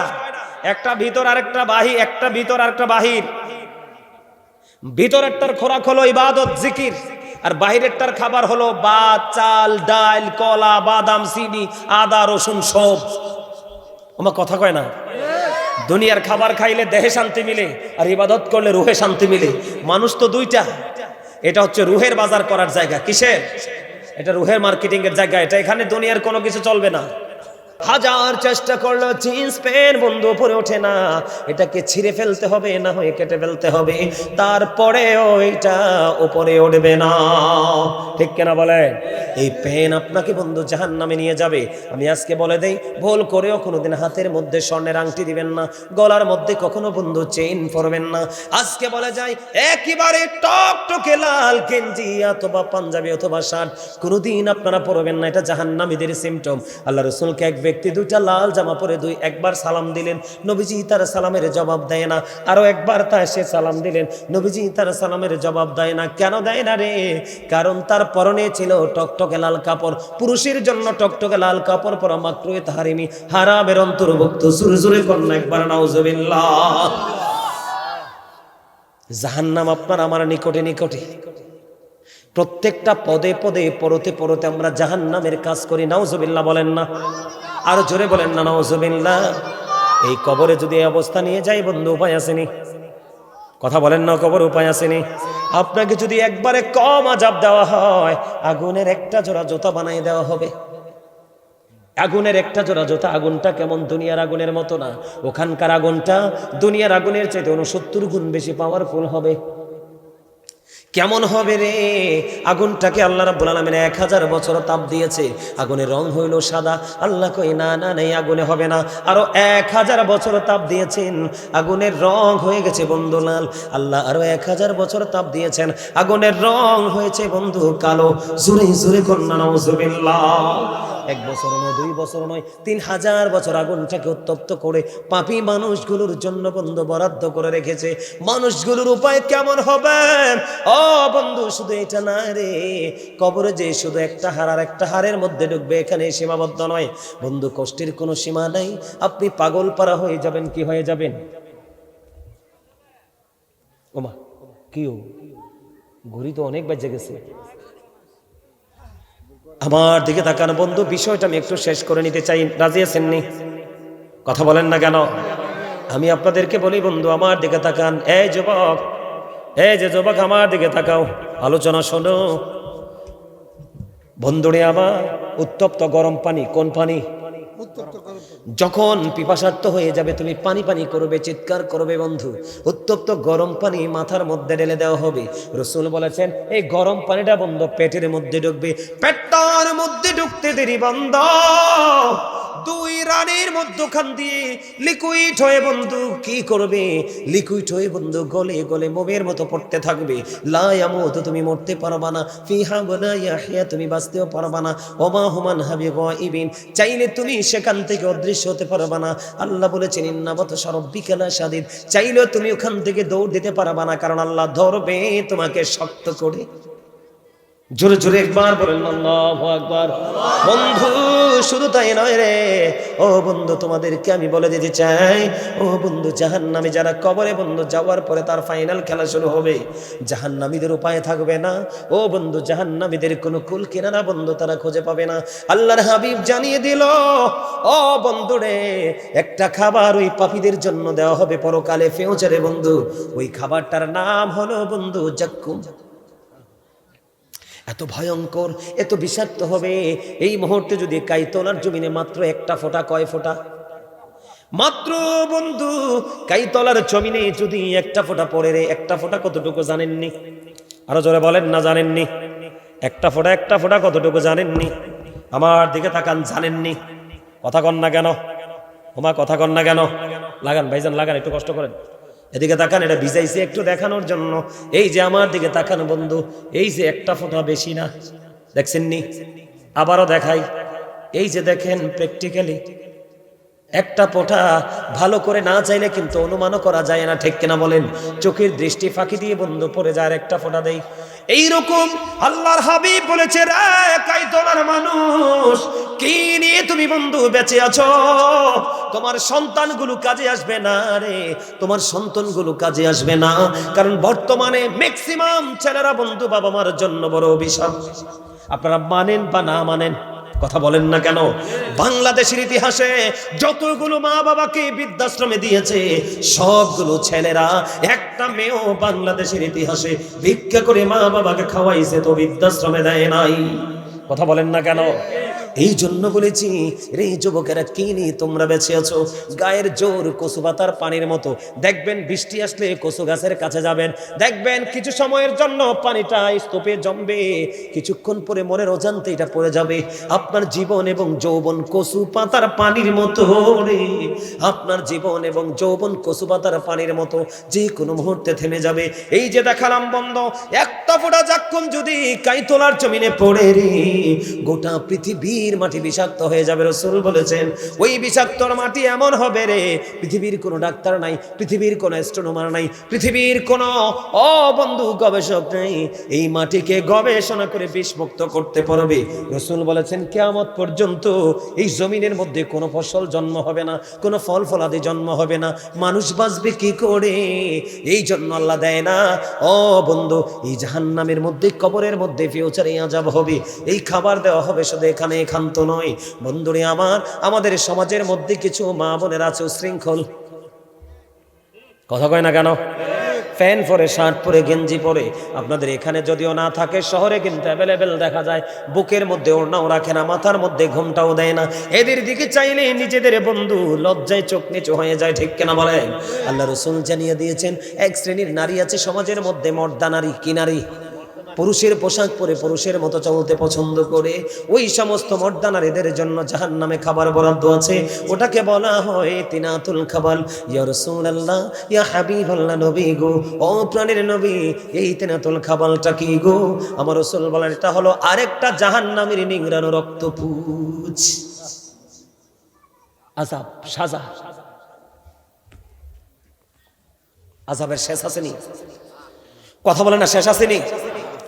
একটা ভিতর আর একটা বাহির। একটা ভিতর আর একটা বাহির। ভিতরেরটার খোরাক হলো ইবাদত জিকির, আর বাহিরেরটার খাবার হলো ভাত, চাল, ডাল, কলা, বাদাম, চিনি, আদা, রসুন সব। আমার কথা কয় না? দুনিয়ার খাবার খাইলে দেহে শান্তি মিলে, আর ইবাদত করলে রুহে শান্তি মিলে। মানুষ তো দুইটা। এটা হচ্ছে রুহের বাজার করার জায়গা। কিসের? এটা রুহের মার্কেটিং এর জায়গা। এটা এখানে দুনিয়ার কোনো কিছু চলবে না। হাজার চেষ্টা করলো জিন্স প্যান্ট বন্ধু পরে ওঠে না। এটাকে ছিঁড়ে ফেলতে হবে, না হয় কেটে ফেলতে হবে, তারপরেও এটা উপরে উঠবে না। ঠিক কিনা বলেন? এই পেন আপনাকে বন্ধু জাহান্নামে নিয়ে যাবে। আমি আজকে বলে দেই, ভুল করেও কোনোদিন হাতের মধ্যে স্বর্ণের আংটি দিবেন না, গলার মধ্যে কখনো বন্ধু চেইন পরবেন না। আজকে বলে যাই, একেবারে টকটকে লাল গেঞ্জি অথবা পাঞ্জাবি অথবা শার্ট কোনোদিন আপনারা পরবেন না। এটা জাহান্নামীদের সিম্পটম। আল্লাহ রাসূলকে এক ব্যক্তি দুইটা লাল জামা পরে একবার সালাম দিলেন, নবীজি তার সালামের জবাব দেয় না। আরো একবার সে সালাম দিলেন, নবীজি তার সালামের জবাব দেয় না। কেন দেয় না রে? কারণ তার পরনে ছিল টকটকে লাল কাপড়। পুরুষের জন্য টকটকে লাল কাপড় পরা মাত্রই তাহরিমি, হারামের অন্তর্ভুক্ত। জোরে জোরে কন্যা একবার নাউজুবিল্লাহ। জাহান্নাম আপনার আমার নিকটে নিকটে। প্রত্যেকটা পদে পদে পরতে পরতে আমরা জাহান্নামের কাজ করি। নাউজুবিল্লাহ বলেন না? আরো জোরে বলেন না নাউজুবিল্লাহ। এই কবরে যদি এই অবস্থা নিয়ে যাই বন্ধু, উপায় আসেনি? কথা বলেন না, কবর উপায় আসেনি? আপনাকে যদি একবারে কম আযাব দেওয়া হয়, আগুনের একটা জোড়া জুতা বানিয়ে দেওয়া হবে। আগুনের একটা জোড়া জুতা। আগুনটা কেমন? দুনিয়ার আগুনের মতো না। ওখানকার আগুনটা দুনিয়ার আগুনের চাইতে 69 গুণ বেশি পাওয়ারফুল হবে। কেমন হবে রে? আগুনটাকে আল্লাহ রাব্বুল আলামিন 1000 বছর তাপ দিয়েছে, আগুনের রং হইল সাদা। আল্লাহ কই না না না, আগুনে হবে না। আরো 1000 বছর তাপ দিয়েছেন, আগুনের রং হয়ে গেছে বন্ধু লাল। আল্লাহ আরো 1000 বছর তাপ দিয়েছেন, আগুনের রং হয়েছে বন্ধু কালো। জোরে জোরে কন্যা নাউজুবিল্লাহ। 1 বছর নয়, 2 বছর নয়, 3000 বছর আগুনটাকে উত্তপ্ত করে পাপী মানুষগুলোর জন্য বন্ধু বরাদ্দ করে রেখেছে। মানুষগুলোর উপায় কেমন হবে? ও বন্ধু, শুধু এটা না রে, কবরে যে শুধু একটা হার আর একটা হারের মধ্যে ঢুকবে, এখানে সীমাবদ্ধ নয় বন্ধু। কষ্টের কোনো সীমা নাই। আপনি পাগল পারা হয়ে যাবেন। কি হয়ে যাবেন? ওমা, কিও ঘড়ি তো অনেক বাজে গেছে। আমার দিকে তাকান বন্ধু, বিষয়টা আমি একটু শেষ করে নিতে চাই। রাজি আছেননি? কথা বলেন না কেন? আমি আপনাদেরকে বলি বন্ধু, আমার দিকে তাকান। এই যুবক, এই যে যুবক, আমার দিকে তাকাও, আলোচনা শোনো বন্ধুরে আমার। উত্তপ্ত গরম পানি, কোন পানি? যখন পিপাসার্ত হয়ে যাবে তুমি পানি পানি করবে, চিৎকার করবে বন্ধু। উত্তপ্ত গরম পানি মাথার মধ্যে ঢেলে দেওয়া হবে। রাসূল বলেছেন এই গরম পানিটা বন্ধু পেটের মধ্যে ঢুকবে। পেটটার মধ্যে ঢুকতে দেরি বন্ধ, 2 রানের মধ্যখান দিয়ে লিকুইড হয়ে বন্ধু কি করবে? লিকুইড হয়ে বন্ধু গলে গলে মোমের মতো পড়তে থাকবে। লা ইয়ামুতু, তুমি মরতে পারবা না। ফিহা ওয়ালা ইয়াহইয়া, তুমি বাঁচতেও পারবা না। ওমা হুমান হাবিগাইবিন, চাইলে তুমি সেখান থেকে অদৃশ্য হতে পারবা না। আল্লাহ বলেছেন ইন্না বাতশা রাব্বিকা লাশাদীদ, চাইলেও তুমি ওখান থেকে দৌড় দিতে পারবা না, কারণ আল্লাহ ধরবে তোমাকে শক্ত করে। জোরে জোরে একবার বলেন আল্লাহু আকবার। বন্ধু শুধু তাই নয় রে, ও বন্ধু তোমাদেরকে আমি বলে দিতে চাই, ও বন্ধু জাহান্নামী যারা কবরে বন্ধু যাওয়ার পরে তার ফাইনাল খেলা শুরু হবে। জাহান্নামীদের উপায় থাকবে না। ও বন্ধু জাহান্নামীদের কোনো কুল কিনারা বন্ধু তারা খুঁজে পাবে না। আল্লাহর হাবিব জানিয়ে দিল, ও বন্ধু রে, একটা খাবার ওই পাপীদের জন্য দেওয়া হবে পরকালে, ফিউচারে বন্ধু। ওই খাবারটার নাম হলো বন্ধু জাক্কুম। এত ভয়ঙ্কর, এত বিষাক্ত হবে। এই মুহূর্তে যদি কাইতলার জমিনে মাত্র একটা ফোঁটা, কয় ফোঁটা? মাত্র বন্ধু কাইতলার জমিনে যদি একটা ফোঁটা পড়ে রে, একটা ফোঁটা কতটুকু জানেননি? আরো জোরে বলেন না জানেননি? একটা ফোঁটা কতটুকু জানেননি? আমার দিকে তাকান, জানেননি? কথা কন না কেন? ওমা কথা কন না কেন? লাগান ভাইজান, লাগান, একটু কষ্ট করেন। এদিকে তাকান, এটা ভিজাইছে একটু দেখানোর জন্য। এই যে আমার দিকে তাকান বন্ধু, এই যে একটা ফোঁটা বেশি না, দেখছেননি? আবারও দেখাই, এই যে দেখেন প্র্যাকটিক্যালি একটা ফোঁটা ভালো করে না চাইলে কিন্তু অনুমানও করা যায় না, ঠিক কিনা বলেন? চোখের দৃষ্টি ফাঁকি দিয়ে বন্ধু পড়ে যায়, আর একটা ফোঁটা দেই। এইরকম আল্লাহর হাবিব বলেছে, রে কাইতলার মানুষ, কি নিয়ে তুমি বন্ধু বেঁচে আছো? তোমার সন্তানগুলো কাজে আসবে না রে, তোমার সন্তানগুলো কাজে আসবে না। কারণ বর্তমানে ম্যাক্সিমাম ছেলেরা বন্ধু বাবা মার জন্য বড় অভিশাপ। আপনারা মানেন বা না মানেন, কথা বলেন না কেন? বাংলাদেশের ইতিহাসে যতগুলো মা বাবাকে বৃদ্ধাশ্রমে দিয়েছে, সবগুলো ছেলেরা, একটা মেয়েও বাংলাদেশের ইতিহাসে ভিক্ষা করে মা বাবাকে খাওয়াইছে তো বৃদ্ধাশ্রমে দেয় নাই। কথা বলেন না কেন? এই জন্য বলেছি রে যুবকেরা, কি নিয়ে তোমরা বেঁচে আছো? গায়ের জোর কচু পাতার পানির মতো। দেখবেন বৃষ্টি আসলে কচু গাছের কাছে যাবেন, দেখবেন কিছু সময়ের জন্য পানিটা স্তূপে জমবে, কিছুক্ষণ পরে মনের অজান্তে এটা পড়ে যাবে। আপনার জীবন এবং যৌবন কচু পাতার পানির মতো রে, আপনার জীবন এবং যৌবন কচু পাতার পানির মতো, যে কোনো মুহূর্তে থেমে যাবে। এই যে দেখালাম বন্ধ, একটা ফোঁটা যখন যদি কাইতলার জমিনে পড়ে রে, গোটা পৃথিবীর মাটি বিষাক্ত হয়ে যাবে। রাসূল বলেছেন, ওই বিষাক্তর মাটি এমন হবে রে, পৃথিবীর কোনো ডাক্তার নাই, পৃথিবীর কোনো অ্যাস্ট্রোনমার নাই, পৃথিবীর কোনো বন্ধু গবেষক নেই, এই মাটিকে গবেষণা করে বিষমুক্ত করতে পারবে। রাসূল বলেছেন, কিয়ামত পর্যন্ত এই জমিনের মধ্যে কোনো ফসল জন্ম হবে না, কোনো ফল ফলাদি জন্ম হবে না, মানুষ বাঁচবে কি করে? এই জন্য আল্লাহ দেয় না। বন্ধু, এই জাহান্নামের মধ্যে, কবরের মধ্যে ফিউচারে আযাব হবে, এই খাবার দেওয়া হবে শুধু এখানে, এখান্ত নয়। বন্ধুরে আমার, আমাদের সমাজের মধ্যে কিছু মা বোনের আছে উশৃঙ্খল। কথা কয় না কেন? প্যান্ট পরে, শার্ট পরে, গেঞ্জি পরে। আপনাদের এখানে যদিও না থাকে, শহরে কিন্তু অ্যাভেলেবেল দেখা যায়। বুকের মধ্যে ওড়নাও রাখে না, মাথার মধ্যে ঘোমটাও দেয় না। এদের দিকে চাইলে নিজেদের বন্ধু লজ্জায় চোখ নিচু হয়ে যায়, ঠিক কিনা বলেন? আল্লাহ রাসূল জানিয়ে দিয়েছেন, এক শ্রেণীর নারী আছে সমাজের মধ্যে, মর্দা নারী। কি নারী? পুরুষের পোশাক পরে পুরুষের মতো চলতে পছন্দ করে। ওই সমস্ত মর্দা নারীদের জন্য জাহান্নামে খাবার বরাদ্দ আছে, ওটাকে বলা হয় তিনাতুল খাবাল। ইয়া রাসূলুল্লাহ, ইয়া হাবিবাল্লাহ, নবী গো, ও প্রাণের নবী, এই তিনাতুল খাবালটা কি গো? আমার রাসূল বলেন, এটা হলো আরেকটা জাহান্নামের নিংড়ানো রক্তপুঁজ, আযাব, সাজা। আযাবের শেষ আসেনি? কথা বলে না, শেষ আসেনি?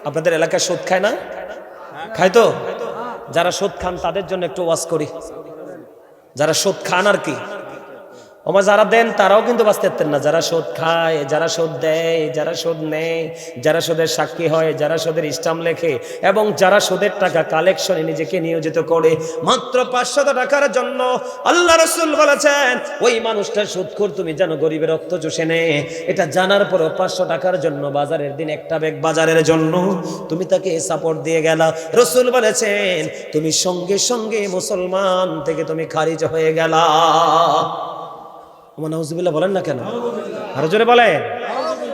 আপনাদের এলাকায় সুদ খায় না? খায় তো? যারা সুদ খান তাদের জন্য একটু ওয়াজ করি। যারা সুদ খান আর কি, যারা দেন তারাও কিন্তু বাঁচতে পারতেন না। যারা সুদ খায়, যারা সুদ দেয়, যারা সুদ নেয়, যারা সুদের সাক্ষী হয়, যারা সুদের স্টাম্প লেখে, এবং যারা সুদের টাকা কালেকশনে নিজেকে নিয়োজিত করে মাত্র 500 টাকার জন্য, আল্লাহ রাসূল বলেছেন, ওই মানুষটা সুদখোর, তুমি জানো গরিবের রক্ত চুষে নেয়। এটা জানার পরও 500 টাকার জন্য বাজারের দিন একটা ব্যাগ বাজারের জন্য তুমি তাকে সাপোর্ট দিয়ে গেলা। রাসূল বলেছেন, তুমি সঙ্গে সঙ্গে মুসলমান থেকে তুমি খারিজ হয়ে গেলা। নাউজুবিল্লাহ বলেন না কেন? আরো জোরে বলেন।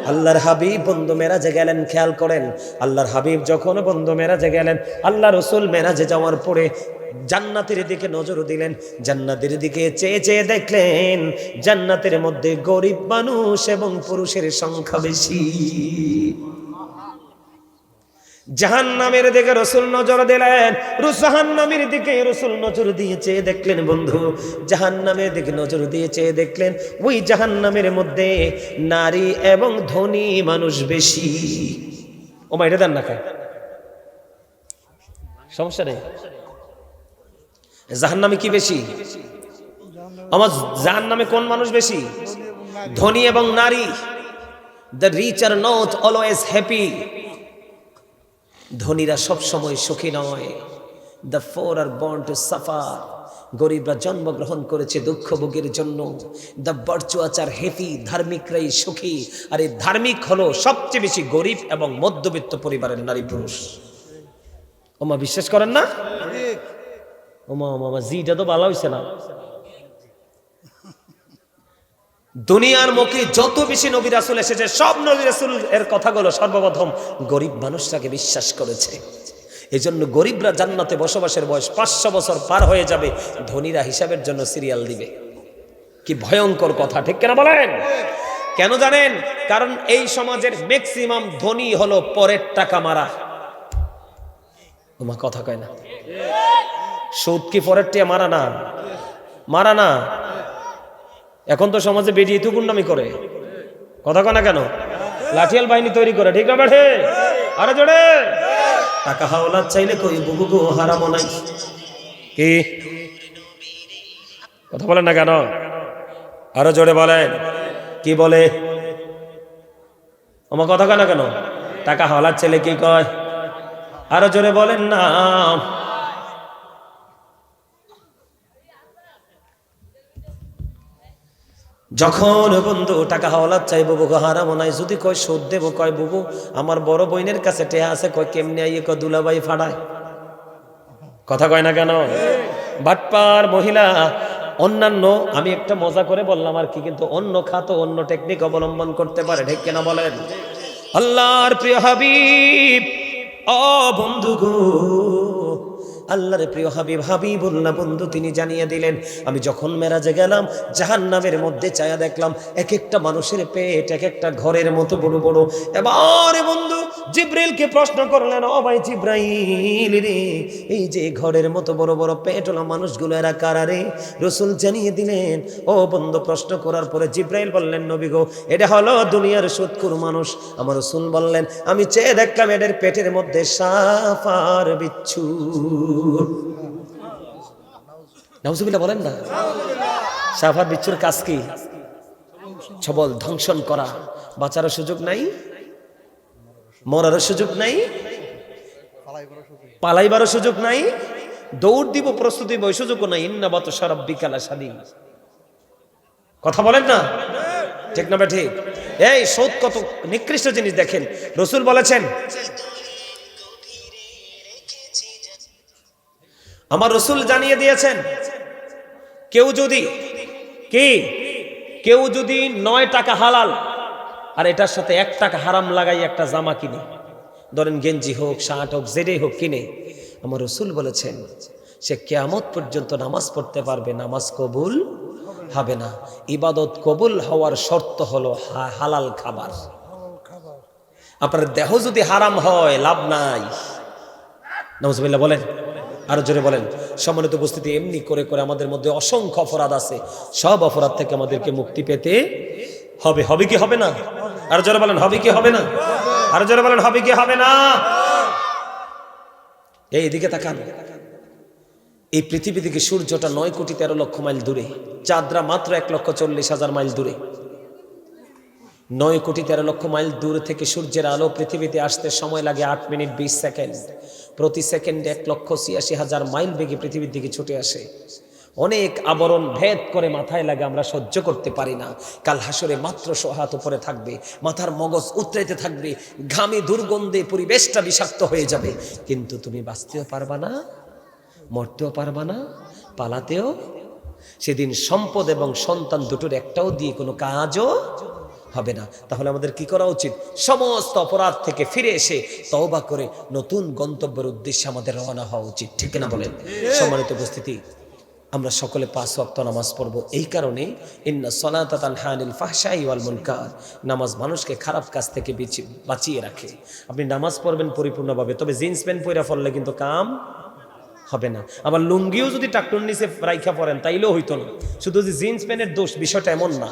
আল্লাহর হাবিব বন্ধু মেরাজে গেলেন, খেয়াল করেন, আল্লাহর হাবিব যখন বন্ধু মেরাজে গেলেন, আল্লাহ রাসূল মেরাজে যাওয়ার পরে জান্নাতের দিকে নজর দিলেন। জান্নাতের দিকে চেয়ে চেয়ে দেখলেন, জান্নাতের মধ্যে গরিব মানুষ এবং পুরুষের সংখ্যা বেশি। জাহান্নামের দিকে রাসূল নজর দিলেন, জাহান্নামের দিকে রাসূল নজর দিয়েছে, দেখলেন বন্ধু জাহান্নামের দিকে নজর দিয়েছে, দেখলেন ওই জাহান্নামের মধ্যে নারী এবং ধনী মানুষ বেশি। ওমা এটা দেন না, খায় সমস্যা নেই। জাহান্নামে কি বেশি? আমার জাহান্নামে কোন মানুষ বেশি? ধনী এবং নারী। The rich are not always happy. ধনীরা সব সময় সুখী নয়। The poor are born to suffer. গরিবরা জন্মগ্রহণ করেছে দুঃখ ভোগের জন্য। The virtuous are happy. ধার্মিকরাই সুখী। আর এই ধার্মিক হলো সবচেয়ে বেশি গরিব এবং মধ্যবিত্ত পরিবারের নারী পুরুষ। ওমা বিশ্বাস করেন না? ওমা মামা জিটা তো ভালো হয়েছে না। দুনিয়ার মুখে যত বেশি নবী রাসূল এসেছে, সব নবী রাসূল এর কথাগুলো সর্বপ্রথম গরিব মানুষটাকে বিশ্বাস করেছে। এই জন্য গরিবরা জান্নাতে বসবাসের বয়স 500 বছর পার হয়ে যাবে, ধনীরা হিসাবের জন্য সিরিয়াল দিবে। কি ভয়ঙ্কর কথা, ঠিক কিনা বলেন? কেন জানেন? কারণ এই সমাজের ম্যাক্সিমাম ধনী হলো পরের টাকা মারা। তোমার কথা কয় না? সুদ কি পরের টিয়া মারা না? মারা না? এখন তো সমাজে বেরিয়ে তো গুন্ডামি করে, কথা কয় না কেন? লাঠিয়াল বাহিনী তৈরি করে, ঠিক না বেঠে? আরে জোরে টাকা হাওলাত চাইলে কই বুবু গো হারামও নাই। কি কথা বলেন না কেন? আরো জোরে বলেন। কি বলে? আমার কথা কয় না কেন? টাকা হাওলাত ছেলে কি কয়? আরো জোরে বলেন না। যখন বন্ধু টাকা হাওলাত চাই বুবু গো হারামও নাই, যদি কয় সুদ দেবো, কয় বুবু আমার বড় বোনের কাছে টেহা আছে, কয় কেমনে আইয়ে, কয় দুলাভাই ফাড়ায়। কথা কয় না কেন? বাটপার মহিলা। অন্যান্য আমি একটা মজা করে বললাম আর কি, কিন্তু অন্য খাতো অন্য টেকনিক অবলম্বন করতে পারে, ঠিক কিনা বলেন? আল্লাহর প্রিয় হাবিব, ও বন্ধু গো, আল্লাহর প্রিয় হাবিব হাবিবুল্লাহ বন্ধু তিনি জানিয়ে দিলেন, আমি যখন মেরাজে গেলাম জাহান্নামের মধ্যে চায়া দেখলাম এক একটা মানুষের পেট এক একটা ঘরের মতো বড় বড়। এবারে বন্ধু জিব্রাইলকে প্রশ্ন করলেন, ও ভাই জিব্রাইল রে, এই যে ঘরের মতো বড় বড় পেট হলো মানুষগুলো এরা কারা রে? রাসূল জানিয়ে দিলেন। ও বন্ধু প্রশ্ন করার পরে জিব্রাইল বললেন, নবী গো এটা হলো দুনিয়ার সুদখোর মানুষ। আমার রাসূল বললেন, আমি চেয়ে দেখলাম এদের পেটের মধ্যে সাপ আর বিচ্ছু। নাউজুবিল্লাহ বলেন না। সাপ আর বিচ্ছুর কাজ কি? সবল ধ্বংসন করা। বাঁচারও সুযোগ নাই, মরারও সুযোগ নাই, পালাইবারও সুযোগ নাই, দৌড় দিব প্রস্তুতি বই সুযোগও নাই। ইন্নাবাত সারাব্বিকা লাশাদীদ। কথা বলেন না, ঠিক না ঠিক? এই সুদ কত নিকৃষ্ট জিনিস দেখেন। রাসূল বলেছেন, আমার রাসূল জানিয়ে দিয়েছেন, কেউ যদি 9 টাকা হালাল আর এটার সাথে 1 টাকা হারাম লাগাই একটা জামা কিনে, ধরেন গেঞ্জি হোক শার্ট হোক যেটাই হোক কিনে, আমার রাসূল বলেছেন সে কিয়ামত পর্যন্ত নামাজ পড়তে পারবে, নামাজ কবুল হবে না। ইবাদত কবুল হওয়ার শর্ত হলো হালাল খাবার। আপনার দেহ যদি হারাম হয় লাভ নাই। নাউজুবিল্লাহ বলেন, আরো জোরে বলেন। সম্মানিত উপস্থিতি, এমনি করে করে আমাদের মধ্যে অসংখ্য অপরাধ আছে, সব অপরাধ থেকে আমাদেরকে মুক্তি পেতে হবে। হবে কি হবে না? আরো জোরে বলেন, হবে কি হবে না? আরো জোরে বলেন, হবে কি হবে না? এইদিকে তাকান। এই পৃথিবী থেকে সূর্যটা 9,13,00,000 মাইল দূরে, চাঁদরা মাত্র 1,40,000 মাইল দূরে। 9,13,00,000 মাইল দূর থেকে সূর্যের আলো পৃথিবীতে আসতে সময় লাগে 8 মিনিট 20 সেকেন্ড। প্রতি সেকেন্ডে 1,86,000 মাইল বেগে পৃথিবীর দিকে ছুটে আসে। অনেক আবরণ ভেদ করে মাথায় লাগে, আমরা সহ্য করতে পারি না। কাল হাসরে মাত্র 100 হাত উপরে থাকবে, মাথার মগজ উতরাইতে থাকবে, ঘামে দুর্গন্ধে পরিবেশটা বিষাক্ত হয়ে যাবে। কিন্তু তুমি বাঁচতেও পারবা না, মরতেও পারবা না, পালাতেও। সেদিন সম্পদ এবং সন্তান দুটোর একটাও দিয়ে কোনো কাজও হবে না। তাহলে আমাদের কি করা উচিত? সমস্ত অপরাধ থেকে ফিরে এসে তওবা করে নতুন গন্তব্যের উদ্দেশ্যে আমাদের রওনা হওয়া উচিত, ঠিক না বলেন? সম্মানিত উপস্থিতি, আমরা সকলে 5 ওয়াক্ত নামাজ পড়ব। এই কারণে ইন্না সলাতা তানহা আনিল ফাহশাই ওয়াল মুনকার, নামাজ মানুষকে খারাপ কাজ থেকে বাঁচিয়ে রাখে। আপনি নামাজ পড়বেন পরিপূর্ণভাবে, তবে জিন্স প্যান্ট পরে পড়লে কিন্তু কাম হবে না। আবার লুঙ্গিও যদি টাকটুর নিচে রাইখা পরেন তাইলেও হইতো না। শুধু যে জিন্স প্যান্টের দোষ, বিষয়টা এমন না।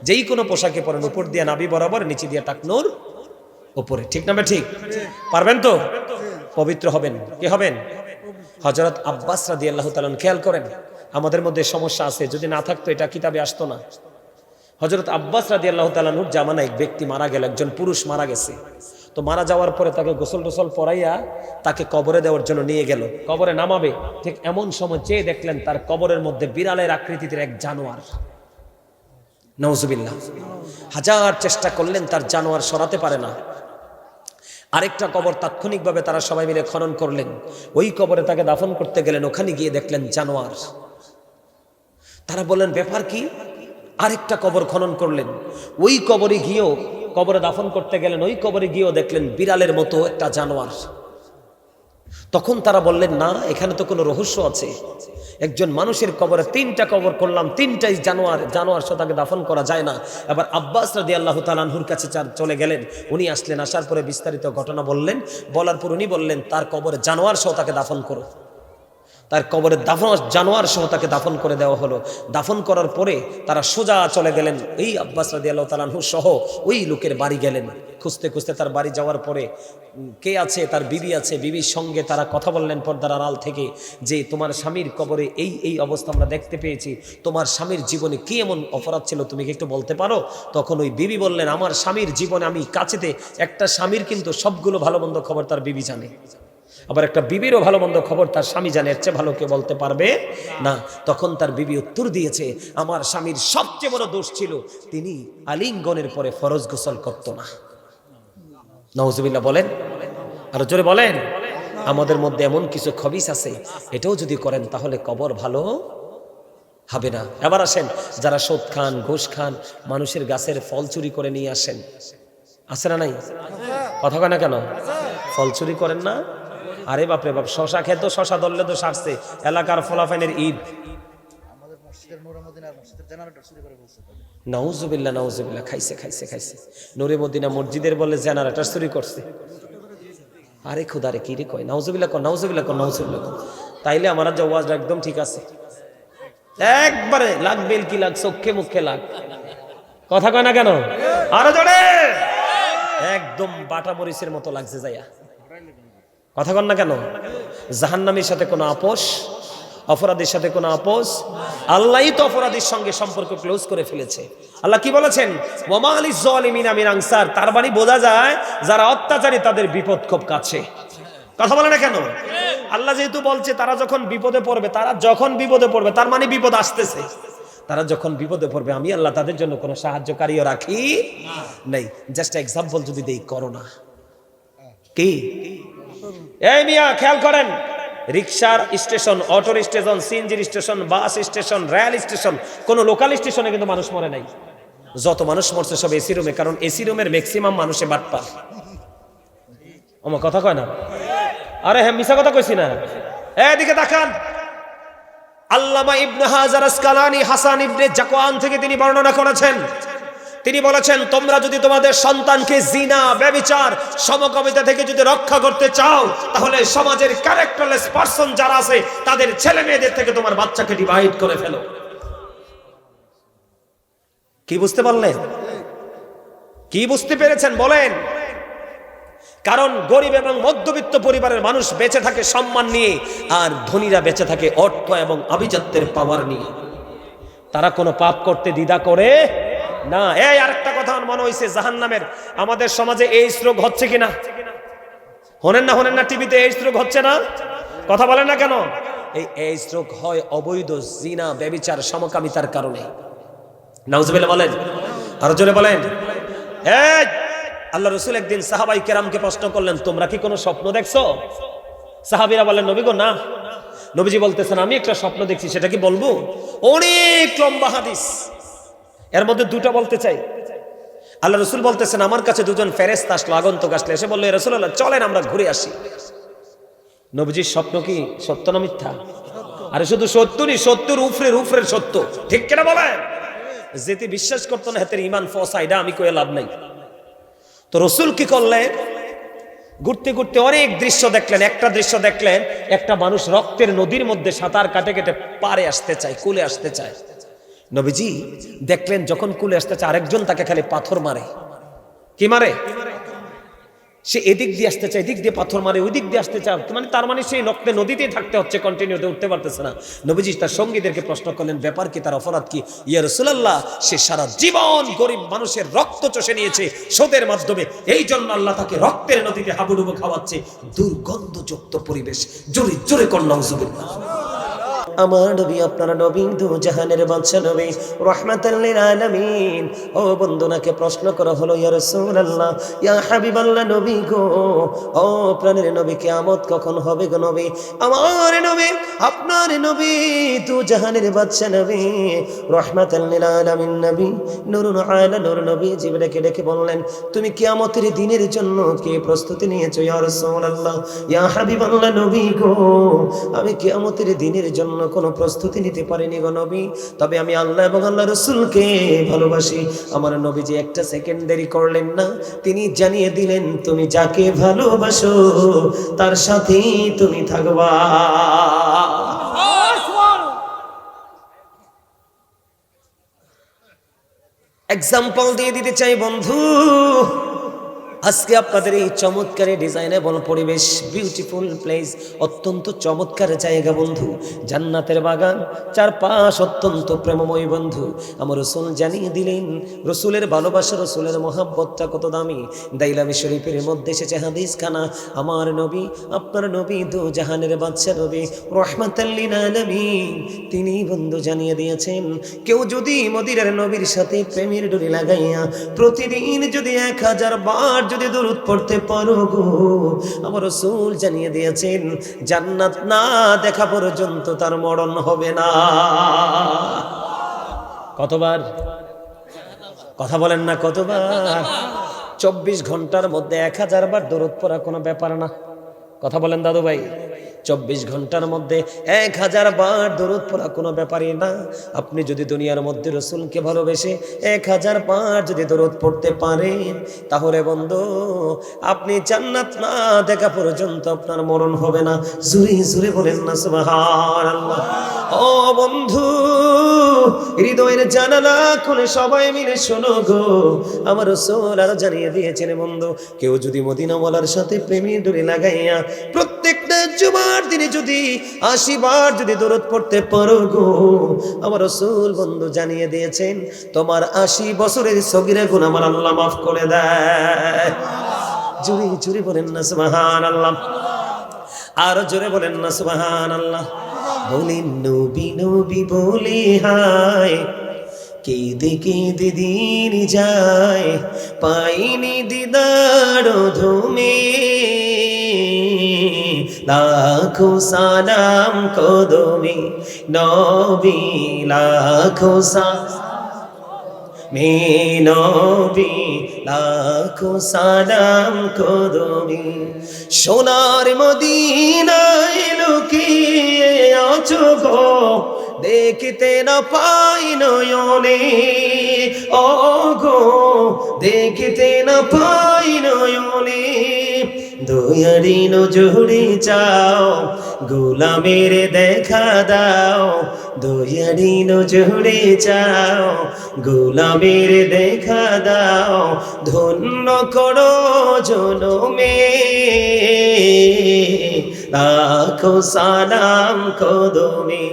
যেই কোনো পোশাকে পরেন উপর দিয়ে নাভি বরাবর, নিচে দিয়ে টাকনুর উপরে, ঠিক না? ঠিক পারবেন তো? পবিত্র হবেন। কি হবেন? হযরত আব্বাস রাদিয়াল্লাহু তাআলা, খেয়াল করেন, আমাদের মধ্যে সমস্যা আছে, যদি না থাকতো এটা কিতাবে আসতো না। হযরত আব্বাস রাদিয়াল্লাহু তাআলার জামানায় এক ব্যক্তি মারা গেল, একজন পুরুষ মারা গেছে। তো মারা যাওয়ার পরে তাকে গোসল টোসল পরাইয়া তাকে কবরে দেওয়ার জন্য নিয়ে গেল, কবরে নামাবে। ঠিক এমন সময় চেয়ে দেখলেন তার কবরের মধ্যে বিড়ালের আকৃতির এক জানোয়ার। নাউজুবিল্লাহ। হাজার চেষ্টা করলেন তার জানোয়ার সরাতে পারে না। আরেকটা কবর তাৎক্ষণিকভাবে তারা সবাই মিলে খনন করলেন, ওই কবরে তাকে দাফন করতে গেলেন, ওখানে গিয়ে দেখলেন জানোয়ার। তারা বললেন ব্যাপার কি? আরেকটা কবর খনন করলেন, ওই কবরে গিয়েও, কবরে দাফন করতে গেলেন, ওই কবরে গিয়েও দেখলেন বিড়ালের মতো একটা জানোয়ার। তখন তারা বললেন, না, এখানে তো কোনো রহস্য আছে। একজন মানুষের কবরে 3টা কবর করলাম, 3টাই জানোয়ার সহ তাকে দাফন করা যায় না। এবার আব্বাস রাদিয়াল্লাহু তাআলা আনহুর কাছে চলে গেলেন। উনি আসলেন, আসার পরে বিস্তারিত ঘটনা বললেন। বলার পর উনি বললেন, তার কবরে জানোয়ার সহ তাকে দাফন করো। তার কবরে জানোয়ার সহ তাকে দাফন করে দেওয়া হলো। দাফন করার পরে তারা সোজা চলে গেলেন, এই আব্বাস রাদিয়াল্লাহু তাআলা আনহু সহ ওই লোকের বাড়ি গেলেন। খুঁজতে খুঁজতে তার বাড়ি যাওয়ার পরে কে আছে, তার বিবি আছে। বিবির সঙ্গে তারা কথা বললেন পর্দার আড়াল থেকে, যে তোমার স্বামীর কবরে এই অবস্থা আমরা দেখতে পেয়েছি, তোমার স্বামীর জীবনে কি এমন অপরাধ ছিল তুমি কি একটু বলতে পারো? তখন ওই বিবি বললেন, আমার স্বামীর জীবনে আমি কাছেতে একটা স্বামীর কিন্তু সবগুলো ভালো মন্দ খবর তার বিবি জানে, আবার একটা বিবিরও ভালো মন্দ খবর তার স্বামী জানে, এর চেয়ে ভালো কেউ বলতে পারবে না। তখন তার বিবি উত্তর দিয়েছে, আমার স্বামীর সবচেয়ে বড় দোষ ছিল তিনি আলিঙ্গনের পরে ফরজ গোসল করত না। নাউজুবিল্লাহ বলেন, আরো জোরে বলেন। আমাদের মধ্যে এমন কিছু খবিস আছে, এটাও যদি করেন তাহলে কবর ভালো হবে না। এবার আসেন, যারা সুদ খান, ঘুষ খান, মানুষের গাছের ফল চুরি করে নিয়ে আসেন, আছে না নাই? কথা কয় না কেন? ফল চুরি করেন না? আরে বাপরে বাপ, শশা খেতো, শশা ধরলে তো সারছে, এলাকার ফলাফাইনের ঈদ। নাউজুবিল্লাহ নাউজুবিল্লাহ, খাইছে নূরে মদিনা মসজিদের বলে জেনারেটর চুরি করছে। আরে খুদারে কি রে কয়, নাউজুবিল্লাহ কর, নাউজুবিল্লাহ কর, নাউজুবিল্লাহ কর। তাইলে আমার যা ওয়াজ একদম ঠিক আছে, একবারে লাগ বেল কি লাগ, চোখে মুখে লাগ। কথা কয় না কেন? আরো জোরে। একদম বাটা মরিচের মতো লাগছে যাইয়া। কথা কন না কেন? জাহান্নামীর সাথে কোনো আপোষ, অপরাধীর সাথে কোনো আপোষ। আল্লাহই তো অপরাধীর সঙ্গে সম্পর্ক ক্লোজ করে ফেলেছে। আল্লাহ কি বলেছেন? ওয়ামা লিজ জালিমিনা মিন আনসার। তার মানে বোঝা যায় যারা অত্যাচারী তাদের বিপদ খুব কাছে। কথা বলে না কেন? আল্লাহ যেহেতু বলছে তারা যখন বিপদে পড়বে, তার মানে বিপদ আসতেছে। তারা যখন বিপদে পড়বে আমি আল্লাহ তাদের জন্য কোনো সাহায্যকারীও রাখি নাই। জাস্ট এক্সাম্পল যদি দেই, করোনা কি? এই মিয়া খেয়াল করেন, রিক্সার স্টেশন, অটোর স্টেশন, সিএনজির station, bus station, rail station, কোন লোকাল স্টেশনে কিন্তু মানুষ মরে নাই। যত মানুষ মরছে সব এসি রুমে, কারণ এসি রুমের ম্যাক্সিমাম মানুষে বাটপার। আমার কথা কয় না? আরে হ্যাঁ, মিছা কথা কইছি না? এদিকে তাকান, আল্লামা ইবনে হাজার আসকালানি হাসান ইবনে জাকওয়ান থেকে তিনি বর্ণনা করেছেন। তিনি বলেছেন, তোমরা যদি তোমাদের সন্তানকে জিনা, ব্যভিচার, সমকামিতা থেকে যদি রক্ষা করতে চাও, তাহলে সমাজের ক্যারেক্টারলেস পারসন যারা আছে তাদের ছেলে মেয়েদের থেকে তোমার বাচ্চাকে ডিভাইড করে ফেলো। কি বুঝতে পারলেন? কি বুঝতে পেরেছেন বলেন? কারণ গরিব এবং মধ্যবিত্ত পরিবারের মানুষ বেঁচে থাকে সম্মান নিয়ে, আর ধনীরা বেঁচে থাকে অর্থ এবং আভিজাত্যের পাওয়ার নিয়ে। তারা কোনো পাপ করতে দ্বিধা করে না। এই আরেকটা কথা আমার মনে হয়েছে, জাহান্নামের আমাদের সমাজে এইডস রোগ হচ্ছে কিনা? হনেন না টিভিতে এইডস রোগ হচ্ছে না? কথা বলেন না কেন? এই এইডস রোগ হয় অবৈধ জিনা, ব্যভিচার, সমকামিতার কারণে। নাউজুবিল্লাহ বলেন, আরো জোরে বলেন। এই আল্লাহ রাসূল একদিন সাহাবায়ে কেরামকে প্রশ্ন করলেন, তোমরা কি কোনো স্বপ্ন দেখছো? সাহাবীরা বলেন, নবী গো না। নবীজি বলতেছেন, আমি একটা স্বপ্ন দেখছি, সেটা কি বলবো? অনেক লম্বা হাদিস, এর মধ্যে দুটো বলতে চাই। আল্লাহ রাসূল বলতেছেন, আমার কাছে দুজন ফেরেশতা আসলো, আগন্তুক আসলে, এসে বলল, রাসূলুল্লাহ চলেন আমরা ঘুরে আসি। নবীজির স্বপ্ন কি সত্য না মিথ্যা? আরে শুধু সত্যই, সত্যের উপরের সত্য, ঠিক কিনা বলেন? যেতে বিশ্বাস করতো না হাতের ইমান ফসা, এটা আমি কয়ে লাভ নাই। তো রাসূল কি করলেন? ঘুরতে ঘুরতে অনেক দৃশ্য দেখলেন। একটা দৃশ্য দেখলেন, একটা মানুষ রক্তের নদীর মধ্যে সাঁতার কাটে কেটে পারে আসতে চায়, কুলে আসতে চায়। নবীজি দেখলেন যখন কুলে আসতে চায়, আরেকজন তাকে খালি পাথর মারে। কি মারে? সে এদিক দিয়ে আসতে চায়, এদিক দিয়ে পাথর মারে, ওই দিক দিয়ে আসতে চায়, মানে তার মানে সেই রক্তে নদীতেই থাকতে হচ্ছে, কন্টিনিউতে উঠতে পারতেছে না। নবীজি তার সঙ্গীদেরকে প্রশ্ন করলেন, ব্যাপার কি, তার অপরাধ কি? ইয়া রাসূলুল্লাহ, সে সারা জীবন গরিব মানুষের রক্ত চষে নিয়েছে সুদের মাধ্যমে, এই জন্য আল্লাহ তাকে রক্তের নদীতে হাবুডুবু খাওয়াচ্ছে। দুর্গন্ধযুক্ত পরিবেশ। জোরে জোরে কর নাউজুবিল্লাহ। আমার নবী আপনার নবী দু জাহানের বাদশা নবী রাহমাতাল লিল আলামিন। ও বন্ধুনাকে প্রশ্ন করা হলো, ইয়া রাসূলুল্লাহ, ইয়া হাবিবাল্লাহ নবী গো, ও প্রাণের নবী, কিয়ামত কখন হবে গো নবী? আমার নবী আপনার নবী দু জাহানের বাদশা নবী রাহমাতাল লিল আলামিন নবী নূরুন আলা নূর নবী জিবরাইলকে ডেকে বললেন, তুমি কিয়ামতের দিনের জন্য কি প্রস্তুতি নিয়েছো ইয়া রাসূলুল্লাহ, ইয়া হাবিবাল্লাহ নবী গো, আমি কিয়ামতের দিনের জন্য কোনো প্রস্তুতি নিতে পারিনি গো নবী, তবে আমি আল্লাহ এবং আল্লাহ রাসূলকে ভালোবাসি। আমার নবী যে একটা সেকেন্ড দেরি করলেন না, তিনি জানিয়ে দিলেন, তুমি যাকে ভালোবাসো তার সাথেই তুমি থাকবা। এক্সাম্পল দিয়ে দিতে চাই বন্ধু, আজকে আপনাদের এই চমৎকার ডিজাইনেবল পরিবেশ, বিউটিফুল প্লেস, অত্যন্ত চমৎকার জায়গা বন্ধু, জান্নাতের বাগান, চারপাশ অত্যন্ত প্রেমময় বন্ধু। আমার রসুল জানিয়ে দিলেন রসুলের ভালোবাসা, রসুলের মহাব্বতটা কত দামি। দাইলামি শরীফের মধ্যে এসেছে হাদিস খানা, আমার নবী আপনার নবী দু জাহানের বাদশা নবী রাহমাতাল লিল আলামিন, তিনি বন্ধু জানিয়ে দিয়েছেন, কেউ যদি মদিনার নবীর সাথে প্রেমের ডোরি লাগাইয়া প্রতিদিন যদি 1000 বার যদি দরুদ পড়তে পারো গো, আমার রাসূল জানিয়ে দিয়েছেন জান্নাত না দেখা পর্যন্ত তার মরণ হবে না। কতবার? কথা বলেন না কতবার? 24 ঘন্টার মধ্যে 1000 বার দরুদ পড়া কোনো ব্যাপার না। কথা বলেন দাদু ভাই? 24 ঘন্টার মধ্যে 1000 বার দরুদ পড়া কোনো ব্যাপারই না। আপনি যদি দুনিয়ার মধ্যে রসুলকে ভালোবেসে 1000 বার যদি দরুদ পড়তে পারেন, তাহলে বন্ধু আপনি জান্নাত না দেখা পর্যন্ত আপনার মরণ হবে না। জোরে জোরে বলেন না সুবহানাল্লাহ। ও বন্ধু, হৃদয়ের জানালা খুলে সবাই মিলে শোনো গো, আমার রাসূল আর জানিয়ে দিয়েছেন বন্ধু, কেউ যদি মদিনাওয়ালার সাথে প্রেমের ডোরি লাগাইয়া প্রত্যেকটা জুমার দিনে যদি 80 বার যদি দরুদ পড়তে পারো গো, আমার রাসূল বন্ধু জানিয়ে দিয়েছেন তোমার 80 বছরের সগীরা গুনাহ আমার আল্লাহ মাফ করে দেয়। জোরে জোরে বলেন না সুবহানাল্লাহ, আর জোরে বলেন না সুবহানাল্লাহ। বলেন নবী নবী বলে হায়, কেঁদে কেঁদে দিন যায়, পাইনি দিদার ধুমে, লাখো সালাম কদমে নবী, লাখো মে নবী, লাখো সালাম কদমে। সোনার মদিনায় লুকিয়ে আছো গো, দেখতে না পাই নয়নে, ও গো দেখতে না পাই নয়নে, দয়ারি নজরে চাও, গোলামের দেখা দাও, দয়ারি নজরে চাও, গোলামের দেখা দাও, ধন্য করো জনমে, লাখো সালাম কদমে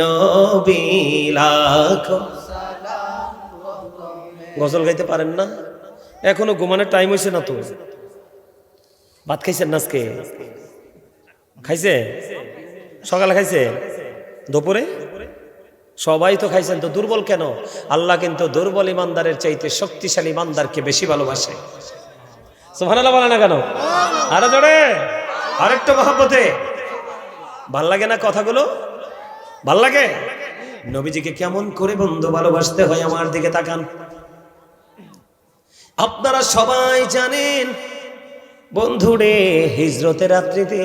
নবী, লাখো সালাম কদমে। গজল গাইতে পারেন না? এখনো ঘুমানোর টাইম হয়েছে না তো? ভাত খাইছেন না আজকে? খাইছে? সকালে খাইছে? দুপুরে? সবাই তো খাইছেন, তো দুর্বল কেন? আল্লাহ কিন্তু দুর্বল ইমানদারের চাইতে শক্তিশালী ইমানদারকে বেশি ভালোবাসে। সুবহানাল্লাহ বলে না কেন? আরে জোরে আরেকটু মহব্বতে। ভাল লাগে না কথাগুলো? ভাল লাগে? নবীজিকে কেমন করে বন্ধু ভালোবাসতে হয় আমার দিকে তাকান। আপনারা সবাই জানেন বন্ধুরে, হিজরতের রাত্রিতে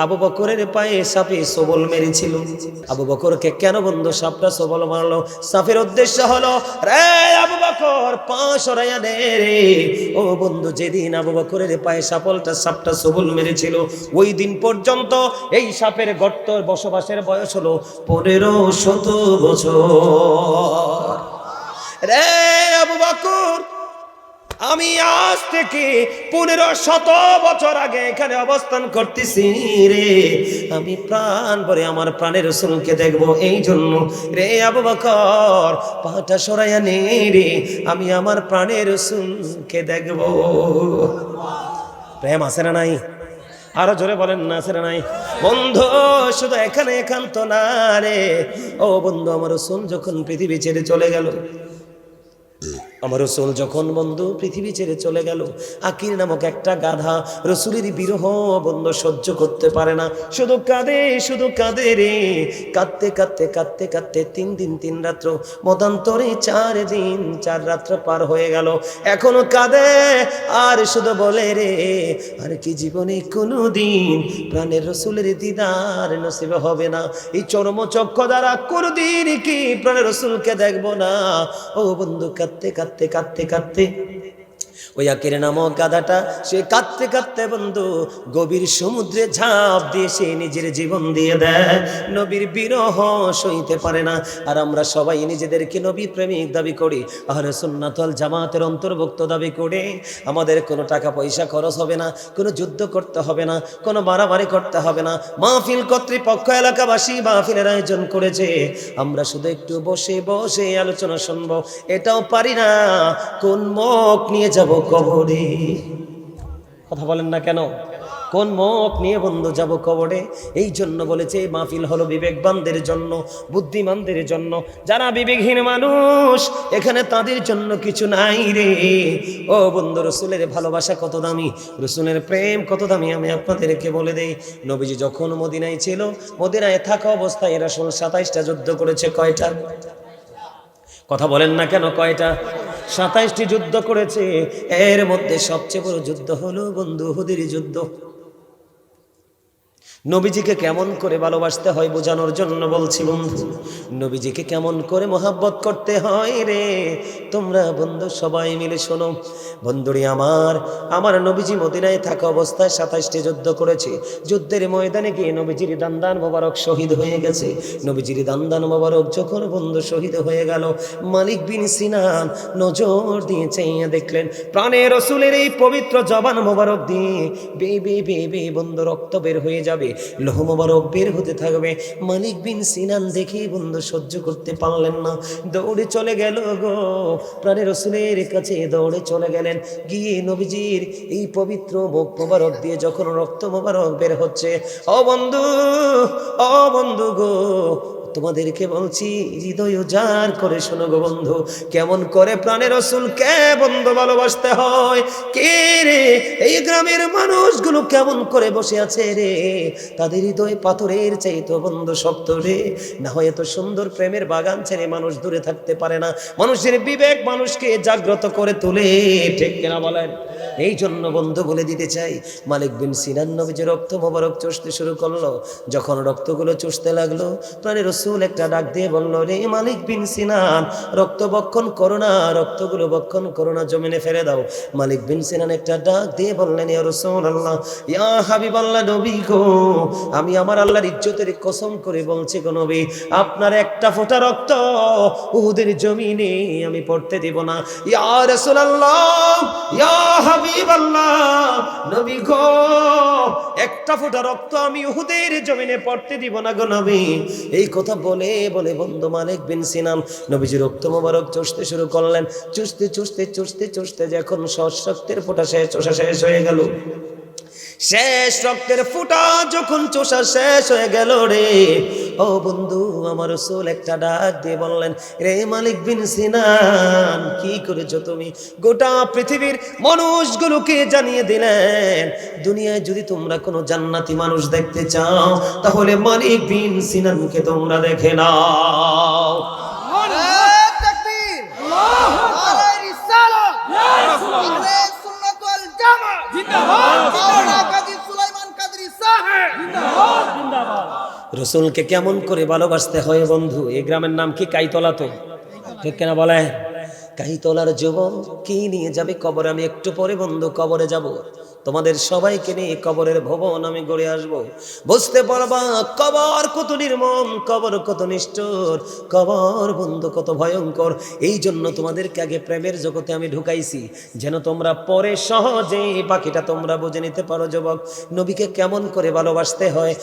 আবু বকরের পায়ে সাপে সবল মেরেছিল। আবু বকরকে কেন বন্ধু সাপটা সবল মারলো? সাপের উদ্দেশ্য হলো, রে আবু বকর পা সরাইয়া দে রে। ও বন্ধু, যেদিন আবু বকরের পায়ে সাপটা সবল মেরেছিল, ওই দিন পর্যন্ত এই সাপের গর্তর বসবাসের বয়স হলো 1500 বছর। রে আবু বকর, আমি আজ থেকে 1500 বছর আগে এখানে অবস্থান করতেছি রে। আমি প্রাণ ভরে আমার প্রাণের রাসূলকে দেখবো, এই জন্য রে আবু বকর পাটা সরাইয়া নে রে, আমি আমার প্রাণের রাসূলকে দেখবো। প্রেম আছে না নাই? আরো জোরে বলেন না, আছে না নাই? বন্ধু শুধু এখানে একান্ত না রে, ও বন্ধু আমার রাসূল যখন পৃথিবী ছেড়ে চলে গেল, আমার রাসূল যখন বন্ধু পৃথিবী ছেড়ে চলে গেল, আকির নামক একটা গাধা রাসূলের বিরহ বন্ধু সহ্য করতে পারে না, শুধু কাঁদে রে, কাঁদতে কাঁদতে কাঁদতে কাঁদতে 3 দিন 3 রাত্র, মতান্তরে 4 দিন 4 রাত্র পার হয়ে গেল, এখনো কাঁদে আর শুধু বলে রে, আর কি জীবনে কোনোদিন প্রাণের রাসূলের দিদার নসিব হবে না, এই চর্মচক্ষু দ্বারা কোনদিন কি প্রাণের রাসূলকে দেখবো না। ও বন্ধু কাঁদতে কাঁদতে কাঁদতে কাঁদতে ওই আকির নামক গাধাটা সে কাঁদতে কাঁদতে বন্ধু গভীর সমুদ্রে ঝাঁপ দিয়ে সে নিজের জীবন দিয়ে দেয়, নবীর বিরহ সইতে পারে না। আর আমরা সবাই নিজেদেরকে নবী প্রেমিক দাবি করি, আহলে সুন্নাত ওয়াল জামাতের অন্তর্ভুক্ত দাবি করে, আমাদের কোনো টাকা পয়সা খরচ হবে না, কোনো যুদ্ধ করতে হবে না, কোনো মারামারি করতে হবে না, মাহফিল কর্তৃপক্ষ এলাকাবাসী মাহফিলের আয়োজন করেছে, আমরা শুধু একটু বসে বসে আলোচনা শুনবো, এটাও পারি না, কোন মুখ নিয়ে যাব কবরে? কথা বলেন না কেন? কোন মুখ নিয়ে বন্ধু যাব কবরে? এই জন্য বলেছে এই মাহফিল হলো বিবেকবানদের জন্য, বুদ্ধিমানদের জন্য, যারা বিবেকহীন মানুষ এখানে তাদের জন্য কিছু নাই রে। ও বন্ধু রাসূলের ভালোবাসা কত দামি, রাসূলের প্রেম কত দামি আমি আপনাদেরকে বলে দেই। নবীজি যখন মদিনায় ছিল, মদিনায় থাকা অবস্থায় রাসূল 27টা যুদ্ধ করেছে। কয়টা? কথা বলেন না কেন? কয়টা? 27টি যুদ্ধ করেছে। এর মধ্যে সবচেয়ে বড় যুদ্ধ হলো বন্ধু উহুদের যুদ্ধ। নবীজিকে কেমন করে ভালোবাসতে হয় বোঝানোর জন্য বলছি বন্ধু, নবীজিকে কেমন করে মোহাব্বত করতে হয় রে, তোমরা বন্ধু সবাই মিলে শোনো। বন্ধুরি আমার নবীজি মদিনায় থাকা অবস্থায় 27টি যুদ্ধ করেছে। যুদ্ধের ময়দানে গিয়ে নবীজির দান্দান মোবারক শহীদ হয়ে গেছে। নবীজির দান্দান মোবারক যখন বন্ধু শহীদ হয়ে গেল, মালিক বিন সিনান নজর দিয়ে চাইয়া দেখলেন প্রাণের রাসূলের এই পবিত্র জবান মোবারক দিয়ে বে বন্ধু রক্ত বের হয়ে যাবে, লোহ মোবারক বের হতে থাকবে। মালিক বিন সিনান দেখে বন্ধু সহ্য করতে পারলেন না, দৌড়ে চলে গেল গো প্রাণের রাসূলের কাছে, দৌড়ে চলে গেলেন, গিয়ে নবীজির এই পবিত্র মুখ মোবারক দিয়ে যখন রক্ত মোবারক বের হচ্ছে, ও বন্ধু গো তোমাদেরকে বলছি, হৃদয় উজাড় করে শোনো গো বন্ধু, কেমন করে প্রাণের রাসূলকে বন্ধু ভালোবাসতে হয়। কে রে এই গ্রামের মানুষগুলো কেমন করে বসে আছে রে, তাদের হৃদয় পাথরের চাইতো বন্ধু শক্ত রে, না হয় এত সুন্দর প্রেমের বাগান ছেড়ে মানুষ দূরে থাকতে পারে না। মানুষের বিবেক মানুষকে জাগ্রত করে তোলে, ঠিক কিনা বলেন? এই জন্য বন্ধু বলে দিতে চাই, মালিক বিন সিনান নবীজি রক্ত মোবারক চুষতে শুরু করলো, যখন রক্তগুলো চুষতে লাগলো, প্রাণের রাসূল একটা ডাক দিয়ে বলল, রে মালিক বিন সিনান রক্ত বক্ষণ করো না, রক্তগুলো বক্ষণ করো না, জমিনে ফেলে দাও। মালিক বিন সিনান একটা ডাক দিয়ে বললেন, ইয়া রাসূলুল্লাহ, ইয়া হাবিবাল্লাহ, নবী গো, আমি আমার আল্লাহর ইজ্জতের কসম করে বলছি গো নবী, আপনার একটা ফোঁটা রক্ত উহুদের জমিনে আমি পড়তে দেব না। ইয়া রাসূলুল্লাহ, ইয়া হাবিবাল্লাহ, নবী গো, একটা ফোঁটা রক্ত আমি উহুদের জমিনে পড়তে দিব না গো নবী। এই কথা বলে বলে বন্ধু মালিক বিন সিনান নবীজি রক্ত মোবারক চুষতে শুরু করলেন। চুষতে যখন রক্তের ফোঁটা চোষা শেষ হয়ে গেল, শেষ রক্তের ফোঁটা যখন চোষা শেষ হয়ে গেল রে, ও বন্ধু আমার রাসূল একটা ডাক দিয়ে বললেন, রে মালিক বিন সিনান, কি করেছো তুমি? গোটা পৃথিবীর মানুষগুলোকে জানিয়ে দিলেন, দুনিয়ায় যদি তোমরা কোনো জান্নাতি মানুষ দেখতে চাও, তাহলে মালিক বিন সিনানকে তোমরা দেখে নাও। রসুলকে কেমন করে ভালোবাসতে হয় বন্ধু? এই গ্রামের নাম কি? কাইতলা, তো ঠিক কিনা বলে? কাইতলার যুবক কি নিয়ে যাবে কবরে? আমি একটু পরে বন্ধু কবরে যাব, তোমাদের সবাইকে নিয়ে কবরের ভবন আমি গড়ে আসব, বুঝতে পারবা কবর কত নির্মম, কবর কত নিষ্ঠুর, কবর বন্ধু কত ভয়ঙ্কর। এই জন্য তোমাদেরকে আগে প্রেমের জগতে আমি ঢুকাইছি, যেন তোমরা পরে সহজে বাকিটা তোমরা বুঝে নিতে পারো। যুবক, নবীকে কেমন করে ভালোবাসতে হয়